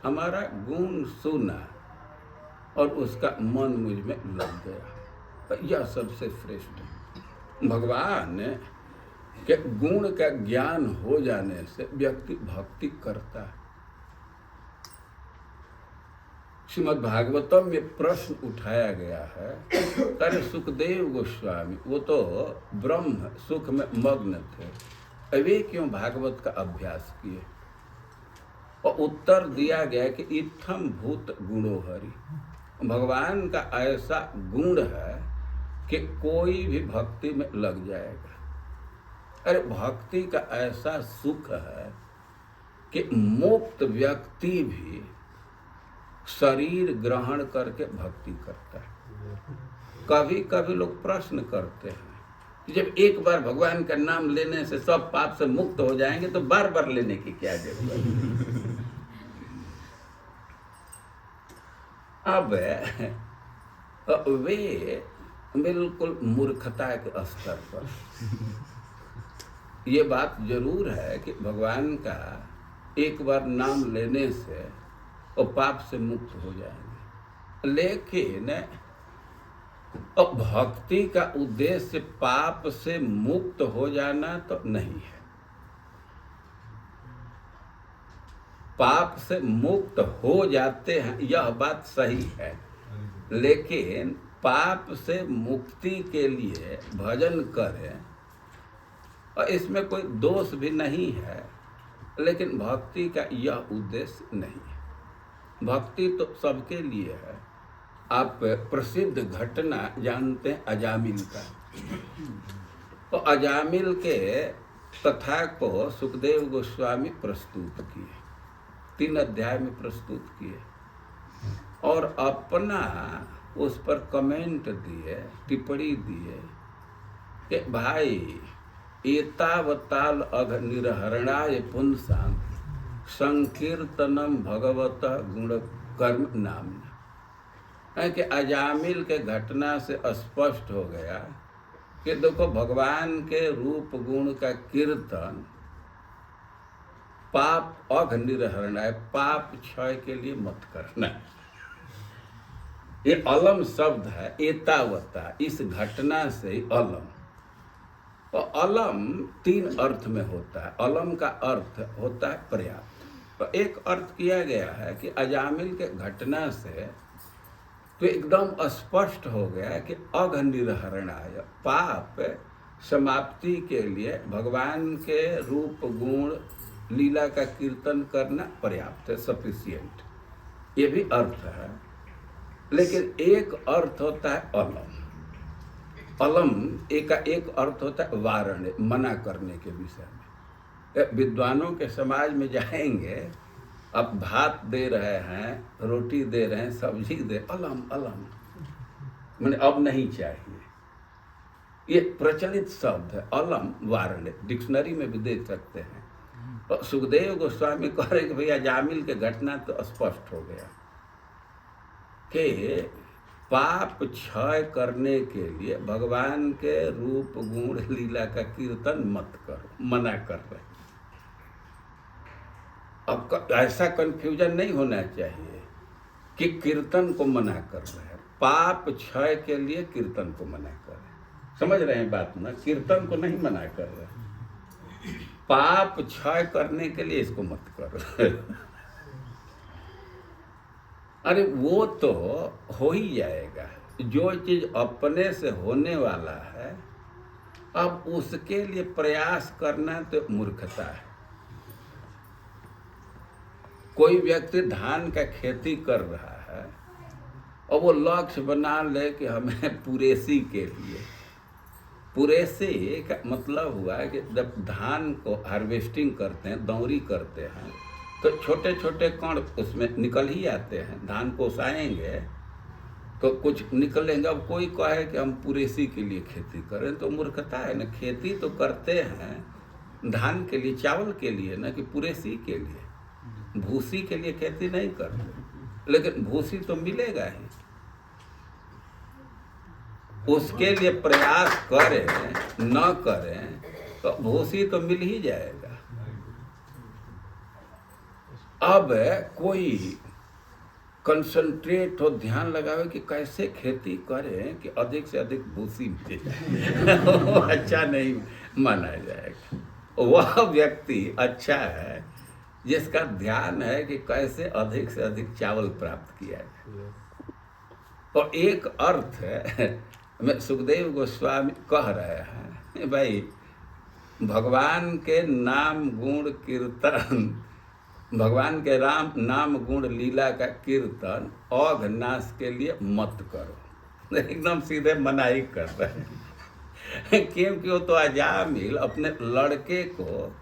हमारा गुण सुना और उसका मन मुझ में लग गया, तो यह सबसे श्रेष्ठ है। भगवान के गुण का ज्ञान हो जाने से व्यक्ति भक्ति करता है। श्रीमद् भागवतम में प्रश्न उठाया गया है, अरे सुखदेव गोस्वामी वो तो ब्रह्म सुख में मग्न थे, वे क्यों भागवत का अभ्यास किए? और उत्तर दिया गया कि इत्थम भूत गुणो हरि, भगवान का ऐसा गुण है कि कोई भी भक्ति में लग जाएगा। अरे भक्ति का ऐसा सुख है कि मुक्त व्यक्ति भी शरीर ग्रहण करके भक्ति करता है। कभी कभी लोग प्रश्न करते हैं कि जब एक बार भगवान का नाम लेने से सब पाप से मुक्त हो जाएंगे तो बार बार लेने की क्या जरूरत है? अब वे बिल्कुल मूर्खता के स्तर पर ये बात जरूर है कि भगवान का एक बार नाम लेने से वो पाप से मुक्त हो जाएंगे, लेकिन अब भक्ति का उद्देश्य पाप से मुक्त हो जाना तो नहीं है। पाप से मुक्त हो जाते हैं यह बात सही है, लेकिन पाप से मुक्ति के लिए भजन करें और इसमें कोई दोष भी नहीं है, लेकिन भक्ति का यह उद्देश्य नहीं है। भक्ति तो सबके लिए है। आप प्रसिद्ध घटना जानते हैं अजामिल का। तो अजामिल के कथा को सुखदेव गोस्वामी प्रस्तुत किए, 3 अध्याय में प्रस्तुत किए और अपना उस पर कमेंट दिए, टिप्पणी दिए कि भाई एतावताल अघ निर्हरणाय पुंसां संकीर्तनम भगवत गुण कर्म नामना। कि अजामिल के घटना से स्पष्ट हो गया कि देखो भगवान के रूप गुण का कीर्तन पाप अघ निरहरण है, पाप क्षय के लिए मत करना। ये अलम शब्द है, एतावता, इस घटना से अलम। तो अलम 3 अर्थ में होता है। अलम का अर्थ होता है पर्याप्त। तो एक अर्थ किया गया है कि अजामिल के घटना से तो एकदम स्पष्ट हो गया कि अघ निरहरणाय, पाप समाप्ति के लिए भगवान के रूप गुण लीला का कीर्तन करना पर्याप्त है, सफिशिएंट। ये भी अर्थ है। लेकिन एक अर्थ होता है अलम। अलम एक अर्थ होता है वारण, मना करने के विषय में। विद्वानों के समाज में जाएंगे, अब भात दे रहे हैं, रोटी दे रहे हैं, सब्जी दे, अलम अलम मैंने अब नहीं चाहिए। ये प्रचलित शब्द है अलम वारण, डिक्शनरी में भी देख सकते हैं। और सुखदेव गोस्वामी कह रहे कि भैया जामिल के घटना तो स्पष्ट हो गया कि पाप क्षय करने के लिए भगवान के रूप गुण लीला का कीर्तन मत करो, मना कर रहे। अब ऐसा कंफ्यूजन नहीं होना चाहिए कि कीर्तन को मना कर रहे हैं, पाप क्षय के लिए कीर्तन को मना कर रहे हैं। समझ रहे हैं बात ना? कीर्तन को नहीं मना कर रहे, पाप क्षय करने के लिए इसको मत करो। अरे वो तो हो ही जाएगा, जो चीज अपने से होने वाला है, अब उसके लिए प्रयास करना तो मूर्खता है। कोई व्यक्ति धान का खेती कर रहा है और वो लक्ष्य बना ले कि हमें पुरेसी के लिए, पुरेसी का मतलब हुआ कि जब धान को हार्वेस्टिंग करते हैं, दौरी करते हैं, तो छोटे छोटे कण उसमें निकल ही आते हैं। धान को ओसाएंगे तो कुछ निकलेंगे। अब कोई कहे कि हम पुरेसी के लिए खेती करें तो मूर्खता है ना। खेती तो करते हैं धान के लिए, चावल के लिए ना, कि पुरेसी के लिए। भूसी के लिए खेती नहीं करते, लेकिन भूसी तो मिलेगा ही। उसके लिए प्रयास करें न करें तो भूसी तो मिल ही जाएगा। अब कोई कंसंट्रेट हो, ध्यान लगावे कि कैसे खेती करें कि अधिक से अधिक भूसी मिले, वो अच्छा नहीं माना जाएगा। वह व्यक्ति अच्छा है जिसका ध्यान है कि कैसे अधिक से अधिक चावल प्राप्त किया जाए। और एक अर्थ है, मैं सुखदेव गोस्वामी कह रहे हैं भाई, भगवान के नाम गुण कीर्तन, भगवान के नाम गुण लीला का कीर्तन अघ नाश के लिए मत करो। एकदम सीधे मनाही कर रहे हैं। क्योंकि वो तो अजामिल अपने लड़के को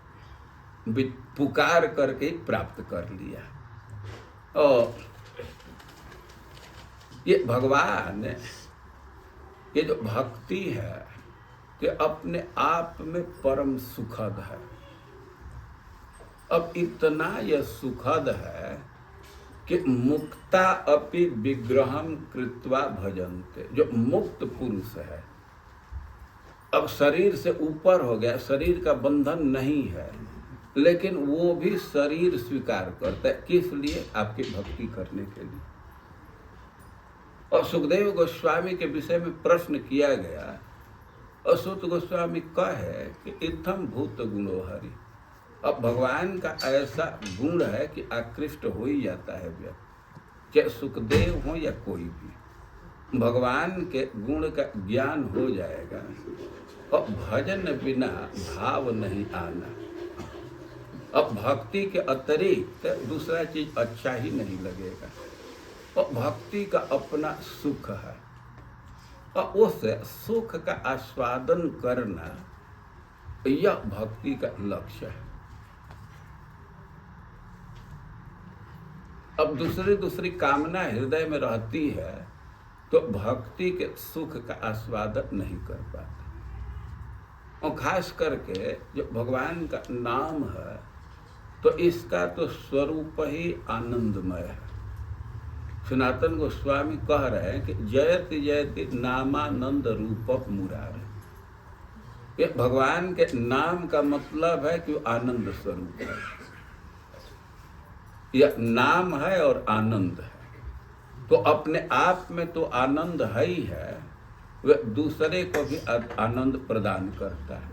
पुकार करके ही प्राप्त कर लिया। और ये भगवान, ये जो भक्ति है कि अपने आप में परम सुखद है। अब इतना यह सुखद है कि मुक्ता अपि विग्रहम कृत्वा भजन्ते, जो मुक्त पुरुष है, अब शरीर से ऊपर हो गया, शरीर का बंधन नहीं है, लेकिन वो भी शरीर स्वीकार करता है। किस लिए? आपकी भक्ति करने के लिए। और सुखदेव गोस्वामी के विषय में प्रश्न किया गया और सुत गोस्वामी कहे कि इत्थम भूत गुणो हरि। अब भगवान का ऐसा गुण है कि आकृष्ट हो ही जाता है व्यक्ति, चाहे सुखदेव हो या कोई भी, भगवान के गुण का ज्ञान हो जाएगा। और भजन बिना भाव नहीं आना। अब भक्ति के अतिरिक्त दूसरा चीज अच्छा ही नहीं लगेगा। और भक्ति का अपना सुख है, और उस सुख का आस्वादन करना यह भक्ति का लक्ष्य है। अब दूसरी कामना हृदय में रहती है तो भक्ति के सुख का आस्वादन नहीं कर पाते। और खास करके जो भगवान का नाम है तो इसका तो स्वरूप ही आनंदमय है। सनातन गोस्वामी कह रहे हैं कि जयति जयति नामानंद रूप मुरारे। ये भगवान के नाम का मतलब है कि वो आनंद स्वरूप है। यह नाम है और आनंद है, तो अपने आप में तो आनंद है ही है, वह दूसरे को भी आनंद प्रदान करता है।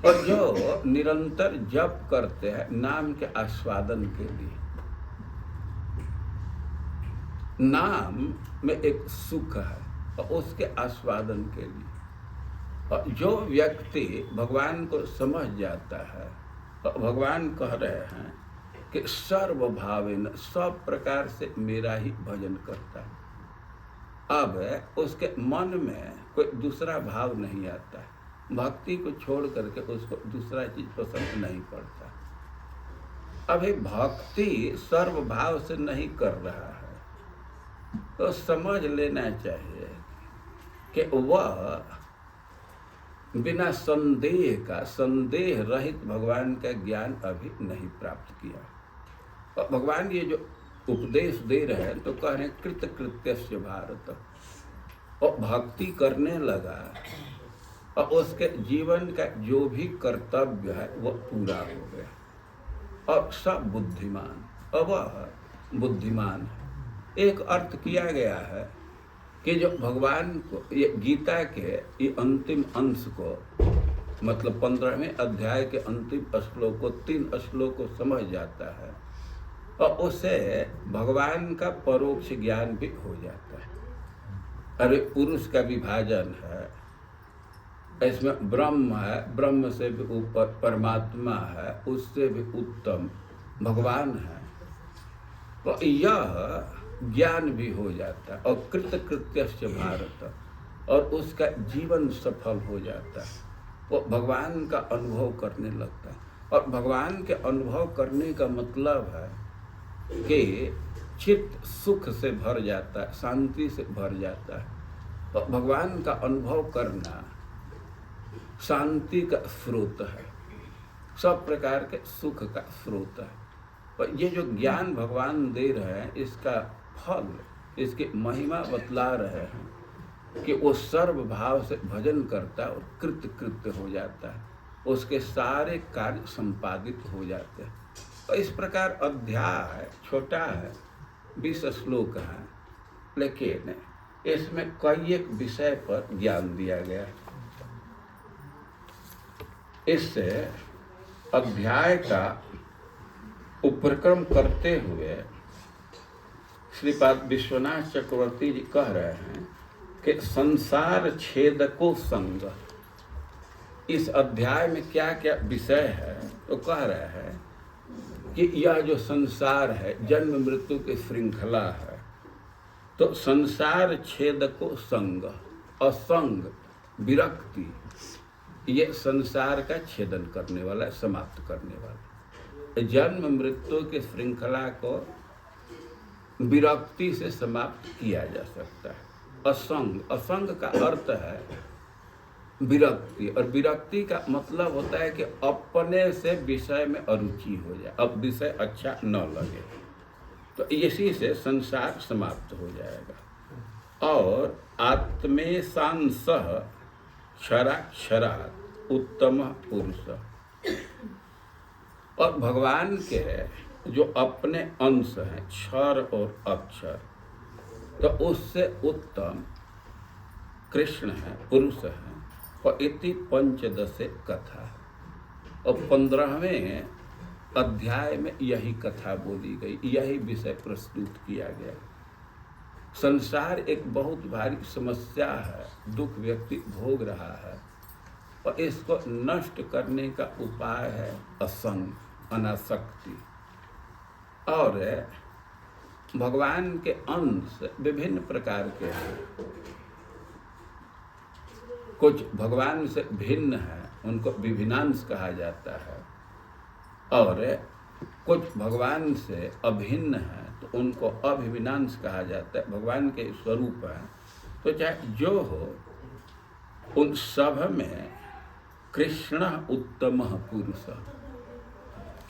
और जो निरंतर जप करते हैं नाम के आस्वादन के लिए, नाम में एक सुख है और उसके आस्वादन के लिए, और जो व्यक्ति भगवान को समझ जाता है, तो भगवान कह रहे हैं कि सर्वभावेन, सब प्रकार से मेरा ही भजन करता है। अब उसके मन में कोई दूसरा भाव नहीं आता है, भक्ति को छोड़ करके उसको दूसरा चीज पसंद नहीं पड़ता। अभी भक्ति सर्वभाव से नहीं कर रहा है, तो समझ लेना चाहिए कि वह बिना संदेह का, संदेह रहित भगवान का ज्ञान अभी नहीं प्राप्त किया। और भगवान ये जो उपदेश दे रहे हैं तो कह रहे हैं कृत कृत्यस्य भारत, और भक्ति करने लगा और उसके जीवन का जो भी कर्तव्य है वह पूरा हो गया और सब बुद्धिमान, और वह बुद्धिमान है। एक अर्थ किया गया है कि जो भगवान को ये गीता के ये अंतिम अंश को, मतलब 15वें अध्याय के अंतिम श्लोक को, 3 श्लोक को समझ जाता है और उसे भगवान का परोक्ष ज्ञान भी हो जाता है। अरे पुरुष का विभाजन है, इसमें ब्रह्म है, ब्रह्म से भी ऊपर परमात्मा है, उससे भी उत्तम भगवान है, तो यह ज्ञान भी हो जाता है। और कृत कृत्यस्य भारत, और उसका जीवन सफल हो जाता है, वो भगवान का अनुभव करने लगता है। और भगवान के अनुभव करने का मतलब है कि चित्त सुख से भर जाता है, शांति से भर जाता है। तो भगवान का अनुभव करना शांति का स्रोत है, सब प्रकार के सुख का स्रोत है। और ये जो ज्ञान भगवान दे रहे हैं, इसका फल, इसकी महिमा बतला रहे हैं कि वो सर्व भाव से भजन करता है और कृत्य कृत्य हो जाता है, उसके सारे कार्य संपादित हो जाते हैं। तो इस प्रकार अध्याय छोटा है, 20 श्लोक है, लेकिन इसमें कई एक विषय पर ज्ञान दिया गया है। इससे अध्याय का उपक्रम करते हुए श्रीपाद विश्वनाथ चक्रवर्ती जी कह रहे हैं कि संसार छेदको संग। इस अध्याय में क्या क्या विषय है, तो कह रहे हैं कि यह जो संसार है जन्म मृत्यु की श्रृंखला है, तो संसार छेदको संग, असंग विरक्ति, ये संसार का छेदन करने वाला, समाप्त करने वाला। जन्म मृत्यु की श्रृंखला को विरक्ति से समाप्त किया जा सकता है। असंग, असंग का अर्थ है विरक्ति, और विरक्ति का मतलब होता है कि अपने से विषय में अरुचि हो जाए, अब विषय अच्छा न लगे, तो इसी से संसार समाप्त हो जाएगा। और आत्मेशांसः क्षराक्षरात् उत्तम पुरुष, और भगवान के जो अपने अंश हैं क्षर और अक्षर, तो उससे उत्तम कृष्ण है, पुरुष है। और इति पंचदशे कथा, और 15वें अध्याय में यही कथा बोली गई, यही विषय प्रस्तुत किया गया। संसार एक बहुत भारी समस्या है, दुख व्यक्ति भोग रहा है, और इसको नष्ट करने का उपाय है असंग, अनासक्ति। और भगवान के अंश विभिन्न प्रकार के हैं, कुछ भगवान से भिन्न है, उनको विभिन्नांश कहा जाता है, और कुछ भगवान से अभिन्न है तो उनको अभिन्नांश कहा जाता है। भगवान के स्वरूप है, तो चाहे जो हो, उन सब में कृष्ण उत्तम पुरुष।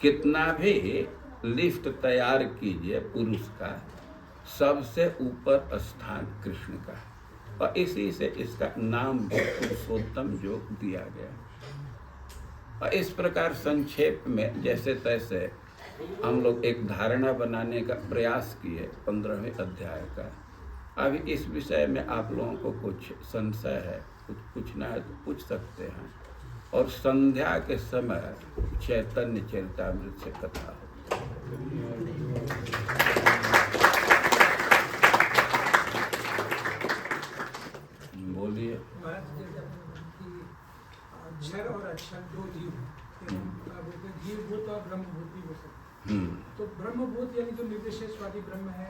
कितना भी लिस्ट तैयार कीजिए पुरुष का, सबसे ऊपर स्थान कृष्ण का। और इसी से इसका नाम भी पुरुषोत्तम जो दिया गया। और इस प्रकार संक्षेप में जैसे तैसे हम लोग एक धारणा बनाने का प्रयास किए 15वें अध्याय का। अभी इस विषय में आप लोगों को कुछ संशय है, कुछ पूछना है तो पूछ सकते हैं। और संध्या के समय चैतन्य चरितामृत से कथा हो। बोलिए। अक्षर और अक्षर दो जीव, जीवभूत और ब्रह्मभूत भी हो सकते हैं। तो ब्रह्मभूत यानी जो निर्विशेषवादी ब्रह्म है,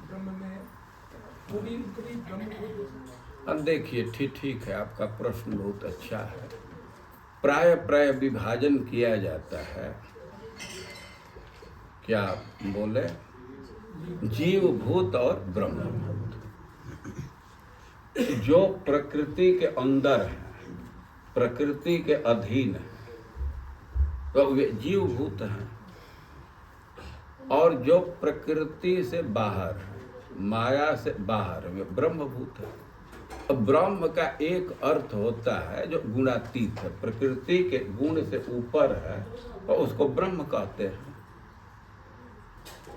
ब्रह्म में वो भी कभी ब्रह्मभूत हो सकता है। अब देखिए, ठीक है, आपका प्रश्न बहुत अच्छा है। प्राय विभाजन किया जाता है, क्या बोले, जीवभूत और ब्रह्मभूत। जो प्रकृति के अंदर है, प्रकृति के अधीन है, तो वे जीवभूत हैं। और जो प्रकृति से बाहर है, माया से बाहर, वे ब्रह्मभूत है। अब ब्रह्म का एक अर्थ होता है जो गुणातीत है, प्रकृति के गुण से ऊपर है, और उसको ब्रह्म कहते हैं।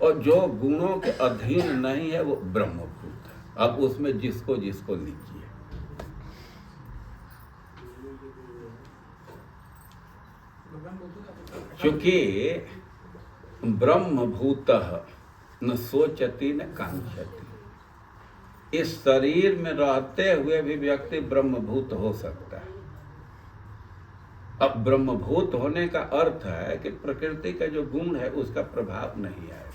और जो गुणों के अधीन नहीं है वो ब्रह्मभूत है। अब उसमें जिसको जिसको लीजिए। क्योंकि ब्रह्मभूतः न सोचती न कांक्षति। इस शरीर में रहते हुए भी व्यक्ति ब्रह्मभूत हो सकता है। अब ब्रह्मभूत होने का अर्थ है कि प्रकृति का जो गुण है उसका प्रभाव नहीं है,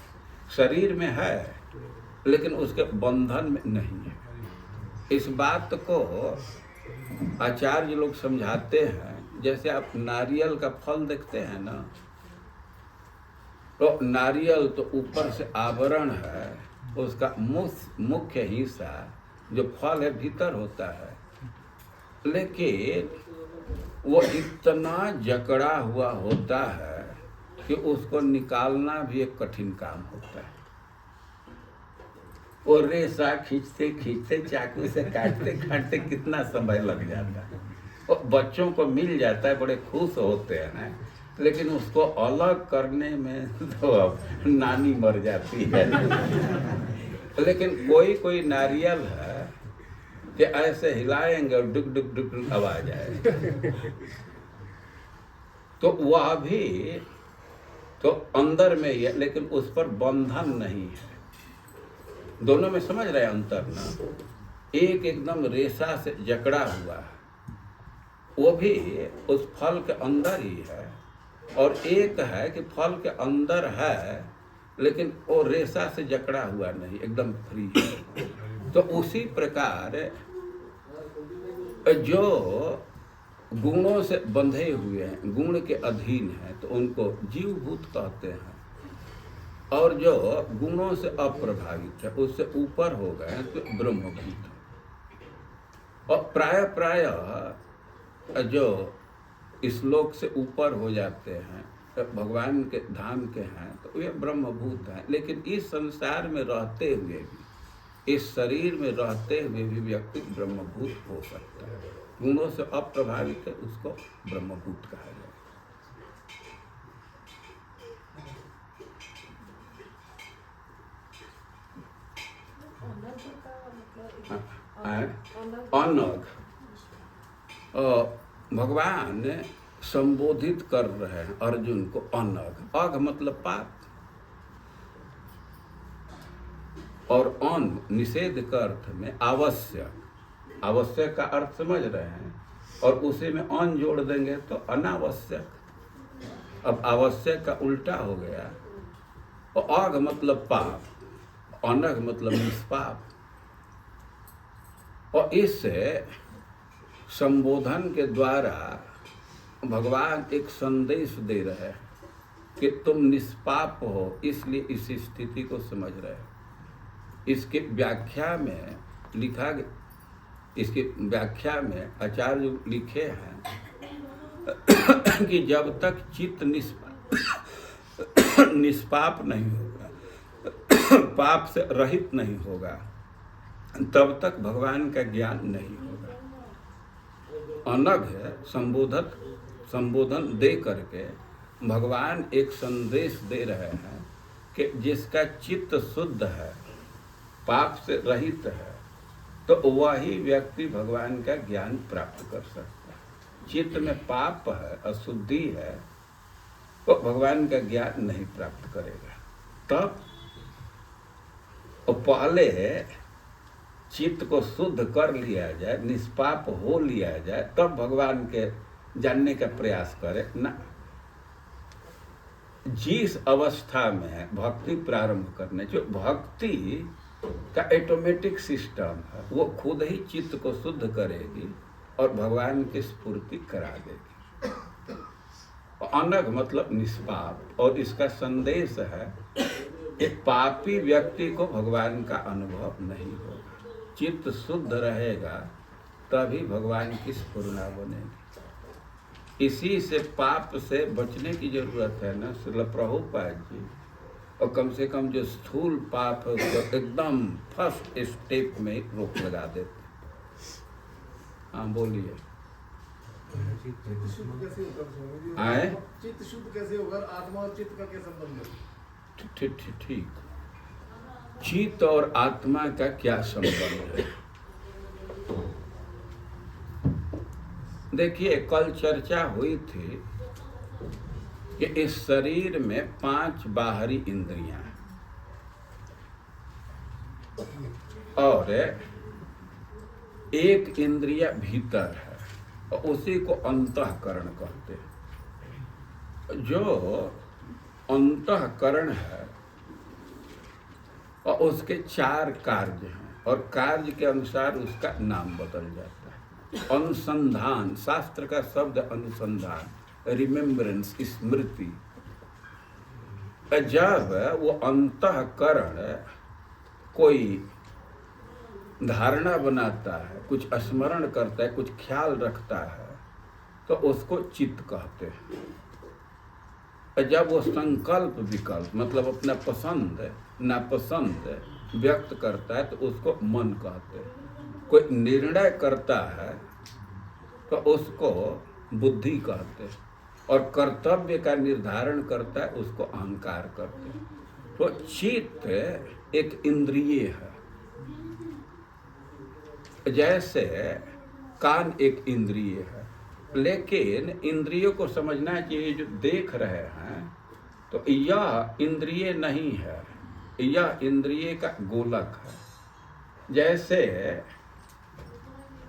शरीर में है लेकिन उसके बंधन में नहीं है। इस बात को आचार्य लोग समझाते हैं। जैसे आप नारियल का फल देखते हैं ना, तो नारियल तो ऊपर से आवरण है, उसका मुख्य हिस्सा जो फल है भीतर होता है, लेकिन वो इतना जकड़ा हुआ होता है कि उसको निकालना भी एक कठिन काम होता है। वो रेशा खींचते खींचते, चाकू से काटते काटते कितना समय लग जाता है। और बच्चों को मिल जाता है, बड़े खुश होते हैं, लेकिन उसको अलग करने में तो अब नानी मर जाती है। लेकिन कोई नारियल है कि ऐसे हिलाएंगे और डुक डुक डुक डुक आवाज आए, तो वह भी तो अंदर में ही है, लेकिन उस पर बंधन नहीं है। दोनों में समझ रहे अंतर ना। एक एकदम रेशा से जकड़ा हुआ है, वो भी उस फल के अंदर ही है, और एक है कि फल के अंदर है लेकिन वो रेशा से जकड़ा हुआ नहीं, एकदम फ्री है। तो उसी प्रकार जो गुणों से बंधे हुए हैं, गुण के अधीन हैं, तो उनको जीवभूत कहते हैं। और जो गुणों से अप्रभावित है, उससे ऊपर हो गए तो ब्रह्मभूत। और प्राय जो इस लोक से ऊपर हो जाते हैं, भगवान के धाम के हैं, तो वे ब्रह्मभूत हैं। लेकिन इस संसार में रहते हुए भी, इस शरीर में रहते हुए भी व्यक्ति ब्रह्मभूत हो सकता है। गुणों से अप्रभावित है, उसको ब्रह्मभूत कहा जाए। अनग भगवान संबोधित कर रहे हैं अर्जुन को अनग। अघ मतलब पाप, और अन निषेध का अर्थ में आवश्यक। आवश्यक का अर्थ समझ रहे हैं, और उसी में अन जोड़ देंगे तो अनावश्यक। अब आवश्यक का उल्टा हो गया। और अघ मतलब पाप, अनग मतलब निष्पाप। और इस संबोधन के द्वारा भगवान एक संदेश दे रहे हैं कि तुम निष्पाप हो, इसलिए इस स्थिति को समझ रहे हो। इसके व्याख्या में लिखा, इसकी व्याख्या में आचार्य लिखे हैं कि जब तक चित्त निष्पाप नहीं होगा, पाप से रहित नहीं होगा, तब तक भगवान का ज्ञान नहीं होगा। अनग है संबोधन दे करके भगवान एक संदेश दे रहे हैं कि जिसका चित्त शुद्ध है, पाप से रहित है, तो वही व्यक्ति भगवान का ज्ञान प्राप्त कर सकता है। चित्त में पाप है, अशुद्धि है, तो भगवान का ज्ञान नहीं प्राप्त करेगा। तब पहले चित्त को शुद्ध कर लिया जाए, निष्पाप हो लिया जाए, तब भगवान के जानने का प्रयास करे ना। जिस अवस्था में है भक्ति प्रारंभ करने, जो भक्ति का ऑटोमेटिक सिस्टम है, वो खुद ही चित्त को शुद्ध करेगी और भगवान की स्फूर्ति करा देगी। अनग मतलब निष्पाप, और इसका संदेश है कि पापी व्यक्ति को भगवान का अनुभव नहीं होगा। चित्त शुद्ध रहेगा तभी भगवान की स्फुरना बनेगी। इसी से पाप से बचने की जरूरत है ना। श्रील प्रभुपाद जी, और कम से कम जो स्थूल पाप है उसको एकदम फर्स्ट स्टेप में रोक लगा देते। हाँ बोलिए। चित्त शुद्ध कैसे होगा? आए? चित्त शुद्ध कैसे होगा? आत्मा और चित्त का क्या संबंध है? ठीक। चित्त और आत्मा का क्या संबंध है? देखिए, कल चर्चा हुई थी कि इस शरीर में 5 बाहरी इंद्रियां हैं और एक इंद्रिय भीतर है, और उसी को अंतःकरण कहते हैं। जो अंतःकरण है और उसके 4 कार्य हैं, और कार्य के अनुसार उसका नाम बदल जाता है। अनुसंधान, शास्त्र का शब्द अनुसंधान, रिमेम्बरेंस, स्मृति। जब वो अंतःकरण कोई धारणा बनाता है, कुछ स्मरण करता है, कुछ ख्याल रखता है, तो उसको चित्त कहते हैं। जब वो संकल्प विकल्प मतलब अपना पसंद नापसंद व्यक्त करता है, तो उसको मन कहते हैं। कोई निर्णय करता है तो उसको बुद्धि कहते हैं, और कर्तव्य का निर्धारण करता है उसको अहंकार कहते हैं। तो चित्त एक इंद्रिय है। जैसे कान एक इंद्रिय है, लेकिन इंद्रियों को समझना चाहिए जो देख रहे हैं, तो यह इंद्रिय नहीं है, यह इंद्रिय का गोलक है। जैसे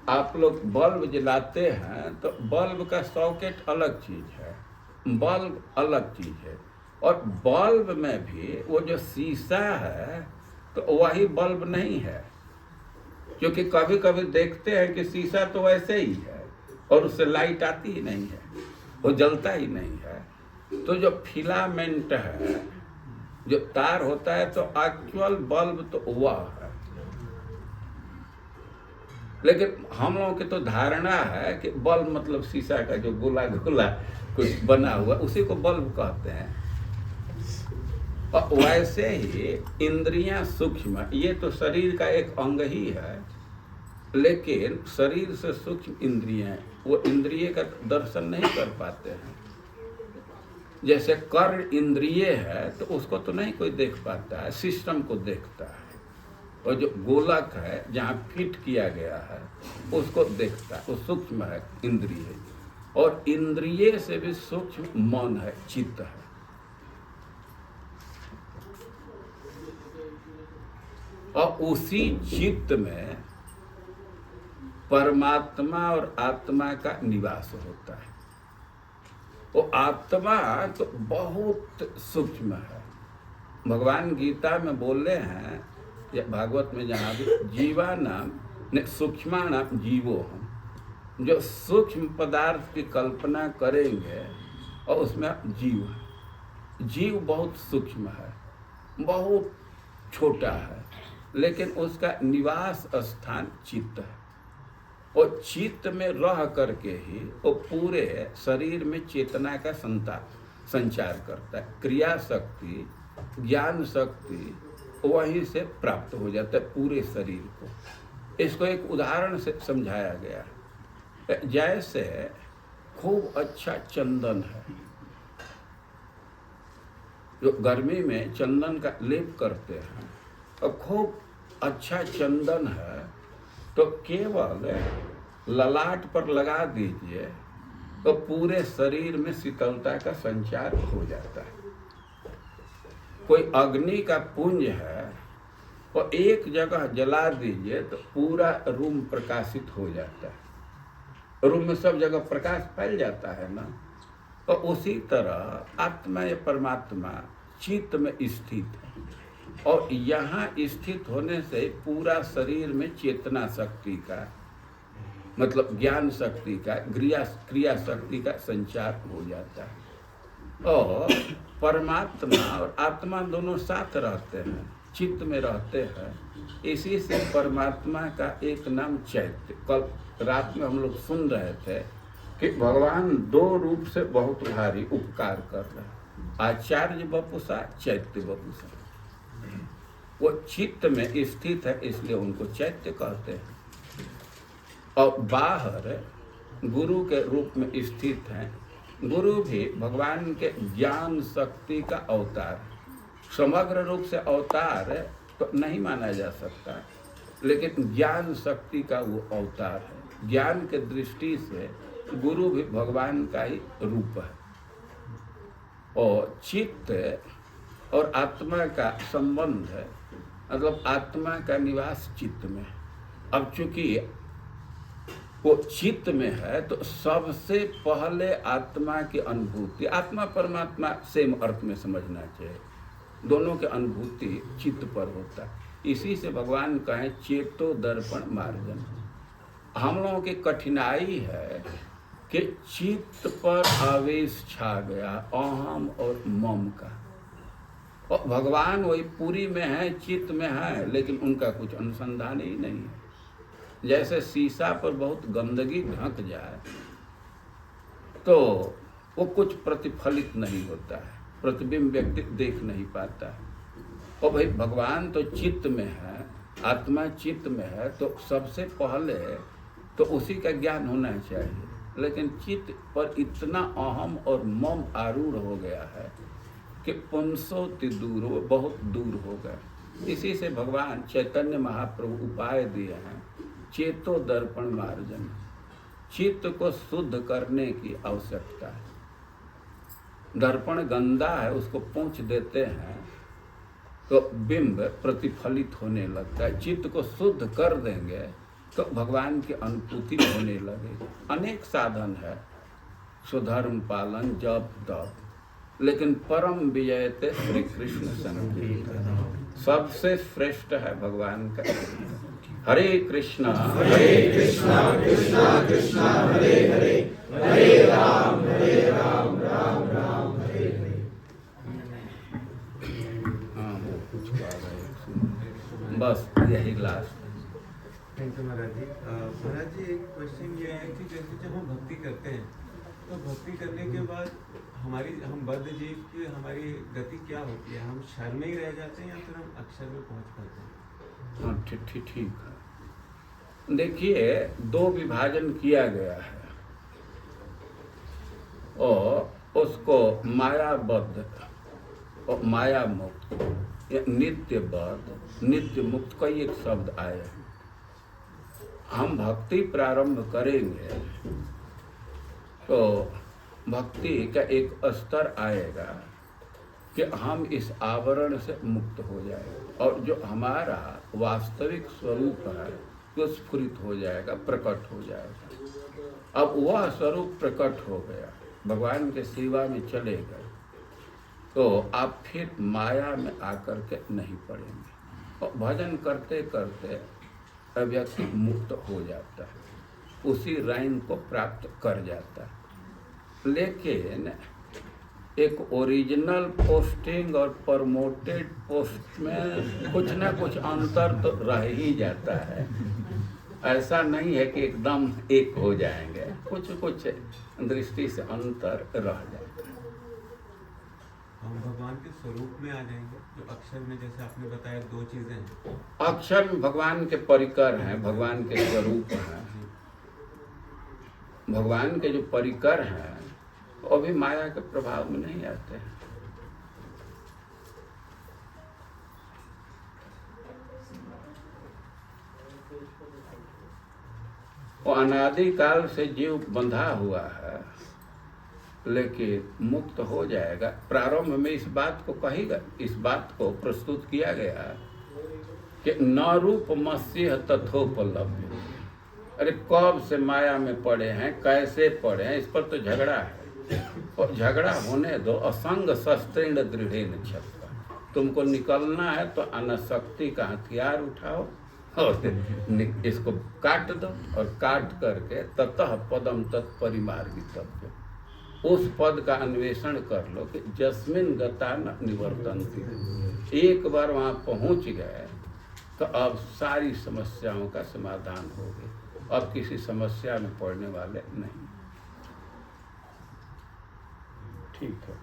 आप लोग बल्ब जलाते हैं, तो बल्ब का सॉकेट अलग चीज है, बल्ब अलग चीज है, और बल्ब में भी वो जो शीशा है तो वही बल्ब नहीं है। क्योंकि कभी कभी देखते हैं कि शीशा तो वैसे ही है और उससे लाइट आती ही नहीं है, वो जलता ही नहीं है। तो जो फिलामेंट है, जो तार होता है, तो एक्चुअल बल्ब तो वह है। लेकिन हम लोगों की तो धारणा है कि बल्ब मतलब शीशा का जो गोला गोला कुछ बना हुआ, उसी को बल्ब कहते हैं। और वैसे ही इंद्रियां सूक्ष्म, ये तो शरीर का एक अंग ही है, लेकिन शरीर से सूक्ष्म इंद्रियां, वो इंद्रिय का दर्शन नहीं कर पाते हैं। जैसे कर्ण इंद्रिय है, तो उसको तो नहीं कोई देख पाता है, सिस्टम को देखता है। और जो गोलक है जहाँ फिट किया गया है उसको देखता है, वो सूक्ष्म है इंद्रिय। और इंद्रिय से भी सूक्ष्म मन है, चित्त है। और उसी चित्त में परमात्मा और आत्मा का निवास होता है। वो आत्मा तो बहुत सूक्ष्म है। भगवान गीता में बोले हैं, या भागवत में जहाँ भी, जीवा नाम ने सूक्ष्मा नाम जीवो हम। जो सूक्ष्म पदार्थ की कल्पना करेंगे और उसमें जीव है। जीव बहुत सूक्ष्म है, बहुत छोटा है, लेकिन उसका निवास स्थान चित्त है। और चित्त में रह करके ही वो पूरे शरीर में चेतना का संचार करता है। क्रिया शक्ति, ज्ञान शक्ति वहीं से प्राप्त हो जाता है पूरे शरीर को। इसको एक उदाहरण से समझाया गया। जैसे खूब अच्छा चंदन है, जो गर्मी में चंदन का लेप करते हैं, और खूब अच्छा चंदन है तो केवल ललाट पर लगा दीजिए तो पूरे शरीर में शीतलता का संचार हो जाता है। कोई अग्नि का पुंज है और एक जगह जला दीजिए तो पूरा रूम प्रकाशित हो जाता है, रूम में सब जगह प्रकाश फैल जाता है ना। तो उसी तरह आत्मा या परमात्मा चित्त में स्थित है, और यहाँ स्थित होने से पूरा शरीर में चेतना शक्ति का, मतलब ज्ञान शक्ति का, क्रिया शक्ति का संचार हो जाता है। और परमात्मा और आत्मा दोनों साथ रहते हैं, चित्त में रहते हैं। इसी से परमात्मा का एक नाम चैत्य। कल रात में हम लोग सुन रहे थे कि भगवान 2 रूप से बहुत भारी उपकार कर रहे हैं, आचार्य वपुषा, चैत्य वपुषा। वो चित्त में स्थित है इसलिए उनको चैत्य कहते हैं, और बाहर गुरु के रूप में स्थित हैं। गुरु भी भगवान के ज्ञान शक्ति का अवतार, समग्र रूप से अवतार तो नहीं माना जा सकता, लेकिन ज्ञान शक्ति का वो अवतार है। ज्ञान के दृष्टि से गुरु भी भगवान का ही रूप है। और चित्त और आत्मा का संबंध है, मतलब आत्मा का निवास चित्त में। अब चूंकि वो चित्त में है तो सबसे पहले आत्मा की अनुभूति, आत्मा परमात्मा सेम अर्थ में समझना चाहिए, दोनों की अनुभूति चित्त पर होता है। इसी से भगवान कहें चेतो दर्पण मार्जन। हम लोगों की कठिनाई है कि चित्त पर आवेश छा गया, अहम और मम का, और भगवान वही पूरी में है, चित्त में है, लेकिन उनका कुछ अनुसंधान ही नहीं है। जैसे शीशा पर बहुत गंदगी ढक जाए तो वो कुछ प्रतिफलित नहीं होता है, प्रतिबिंब व्यक्ति देख नहीं पाता है। और भाई भगवान तो चित्त में है, आत्मा चित्त में है, तो सबसे पहले तो उसी का ज्ञान होना चाहिए। लेकिन चित्त पर इतना अहम और मम आरूढ़ हो गया है कि पुंसोति दूर, वो बहुत दूर हो गए। इसी से भगवान चैतन्य महाप्रभु उपाय दिए हैं, चेतो दर्पण मार्जन। चित्त को शुद्ध करने की आवश्यकता है। दर्पण गंदा है, उसको पोंछ देते हैं तो बिंब प्रतिफलित होने लगता है। चित्त को शुद्ध कर देंगे तो भगवान की अनुभूति होने लगेगी। अनेक साधन है, सुधर्म पालन, जप तप, लेकिन परम विजयते श्री कृष्ण संकीर्तन, सबसे श्रेष्ठ है भगवान का। हरे कृष्णा कृष्णा कृष्णा हरे हरे, हरे राम राम राम हरे हरे। हाँ वो कुछ बस यही लास्ट। थैंक यू महाराज जी। महाराज जी एक क्वेश्चन ये है कि जैसे जब हम भक्ति करते हैं तो भक्ति करने के बाद हम बद्ध जीव की हमारी गति क्या होती है? हम क्षर में ही रह जाते हैं या फिर हम अक्षर में पहुंच पाते हैं? हाँ ठीक है। देखिए 2 विभाजन किया गया है, और उसको मायाबद्ध और माया मुक्त या नित्य बद्ध, नित्य मुक्त, कई एक शब्द आए। हम भक्ति प्रारंभ करेंगे तो भक्ति का एक स्तर आएगा कि हम इस आवरण से मुक्त हो जाएंगे, और जो हमारा वास्तविक स्वरूप है वो स्फुरित हो जाएगा, प्रकट हो जाएगा। अब वह स्वरूप प्रकट हो गया, भगवान के सेवा में चले गए, तो आप फिर माया में आकर के नहीं पड़ेंगे, और भजन करते करते व्यक्ति मुक्त हो जाता है, उसी रैंक को प्राप्त कर जाता है। लेकिन एक ओरिजिनल पोस्टिंग और प्रमोटेड पोस्ट में कुछ ना कुछ अंतर तो रह ही जाता है। ऐसा नहीं है कि एकदम एक हो जाएंगे, कुछ कुछ दृष्टि से अंतर रह जाता है। हम भगवान के स्वरूप में आ जाएंगे। जो अक्षर में जैसे आपने बताया 2 चीजें हैं, अक्षर में भगवान के परिकर हैं, भगवान के स्वरूप हैं। भगवान के जो परिकर हैं वो भी माया के प्रभाव में नहीं आते हैं। वो अनादिकाल से जीव बंधा हुआ है, लेकिन मुक्त हो जाएगा। प्रारंभ में इस बात को प्रस्तुत किया गया कि न रूप मस्यः तथोपलभ्य। अरे कब से माया में पड़े हैं, कैसे पड़े हैं, इस पर तो झगड़ा है। और झगड़ा होने दो। असंग शस्त्रेण दृढ़ेन छत्ता। तुमको निकलना है तो अनासक्ति का हथियार उठाओ और इसको काट दो, और काट करके ततः पदम तत्परिमार्गितव्य। उस पद का अन्वेषण कर लो कि जस्मिन गता न निवर्तन्ति। एक बार वहाँ पहुँच गए तो अब सारी समस्याओं का समाधान हो गया। अब किसी समस्या में पड़ने वाले नहीं। ठीक है।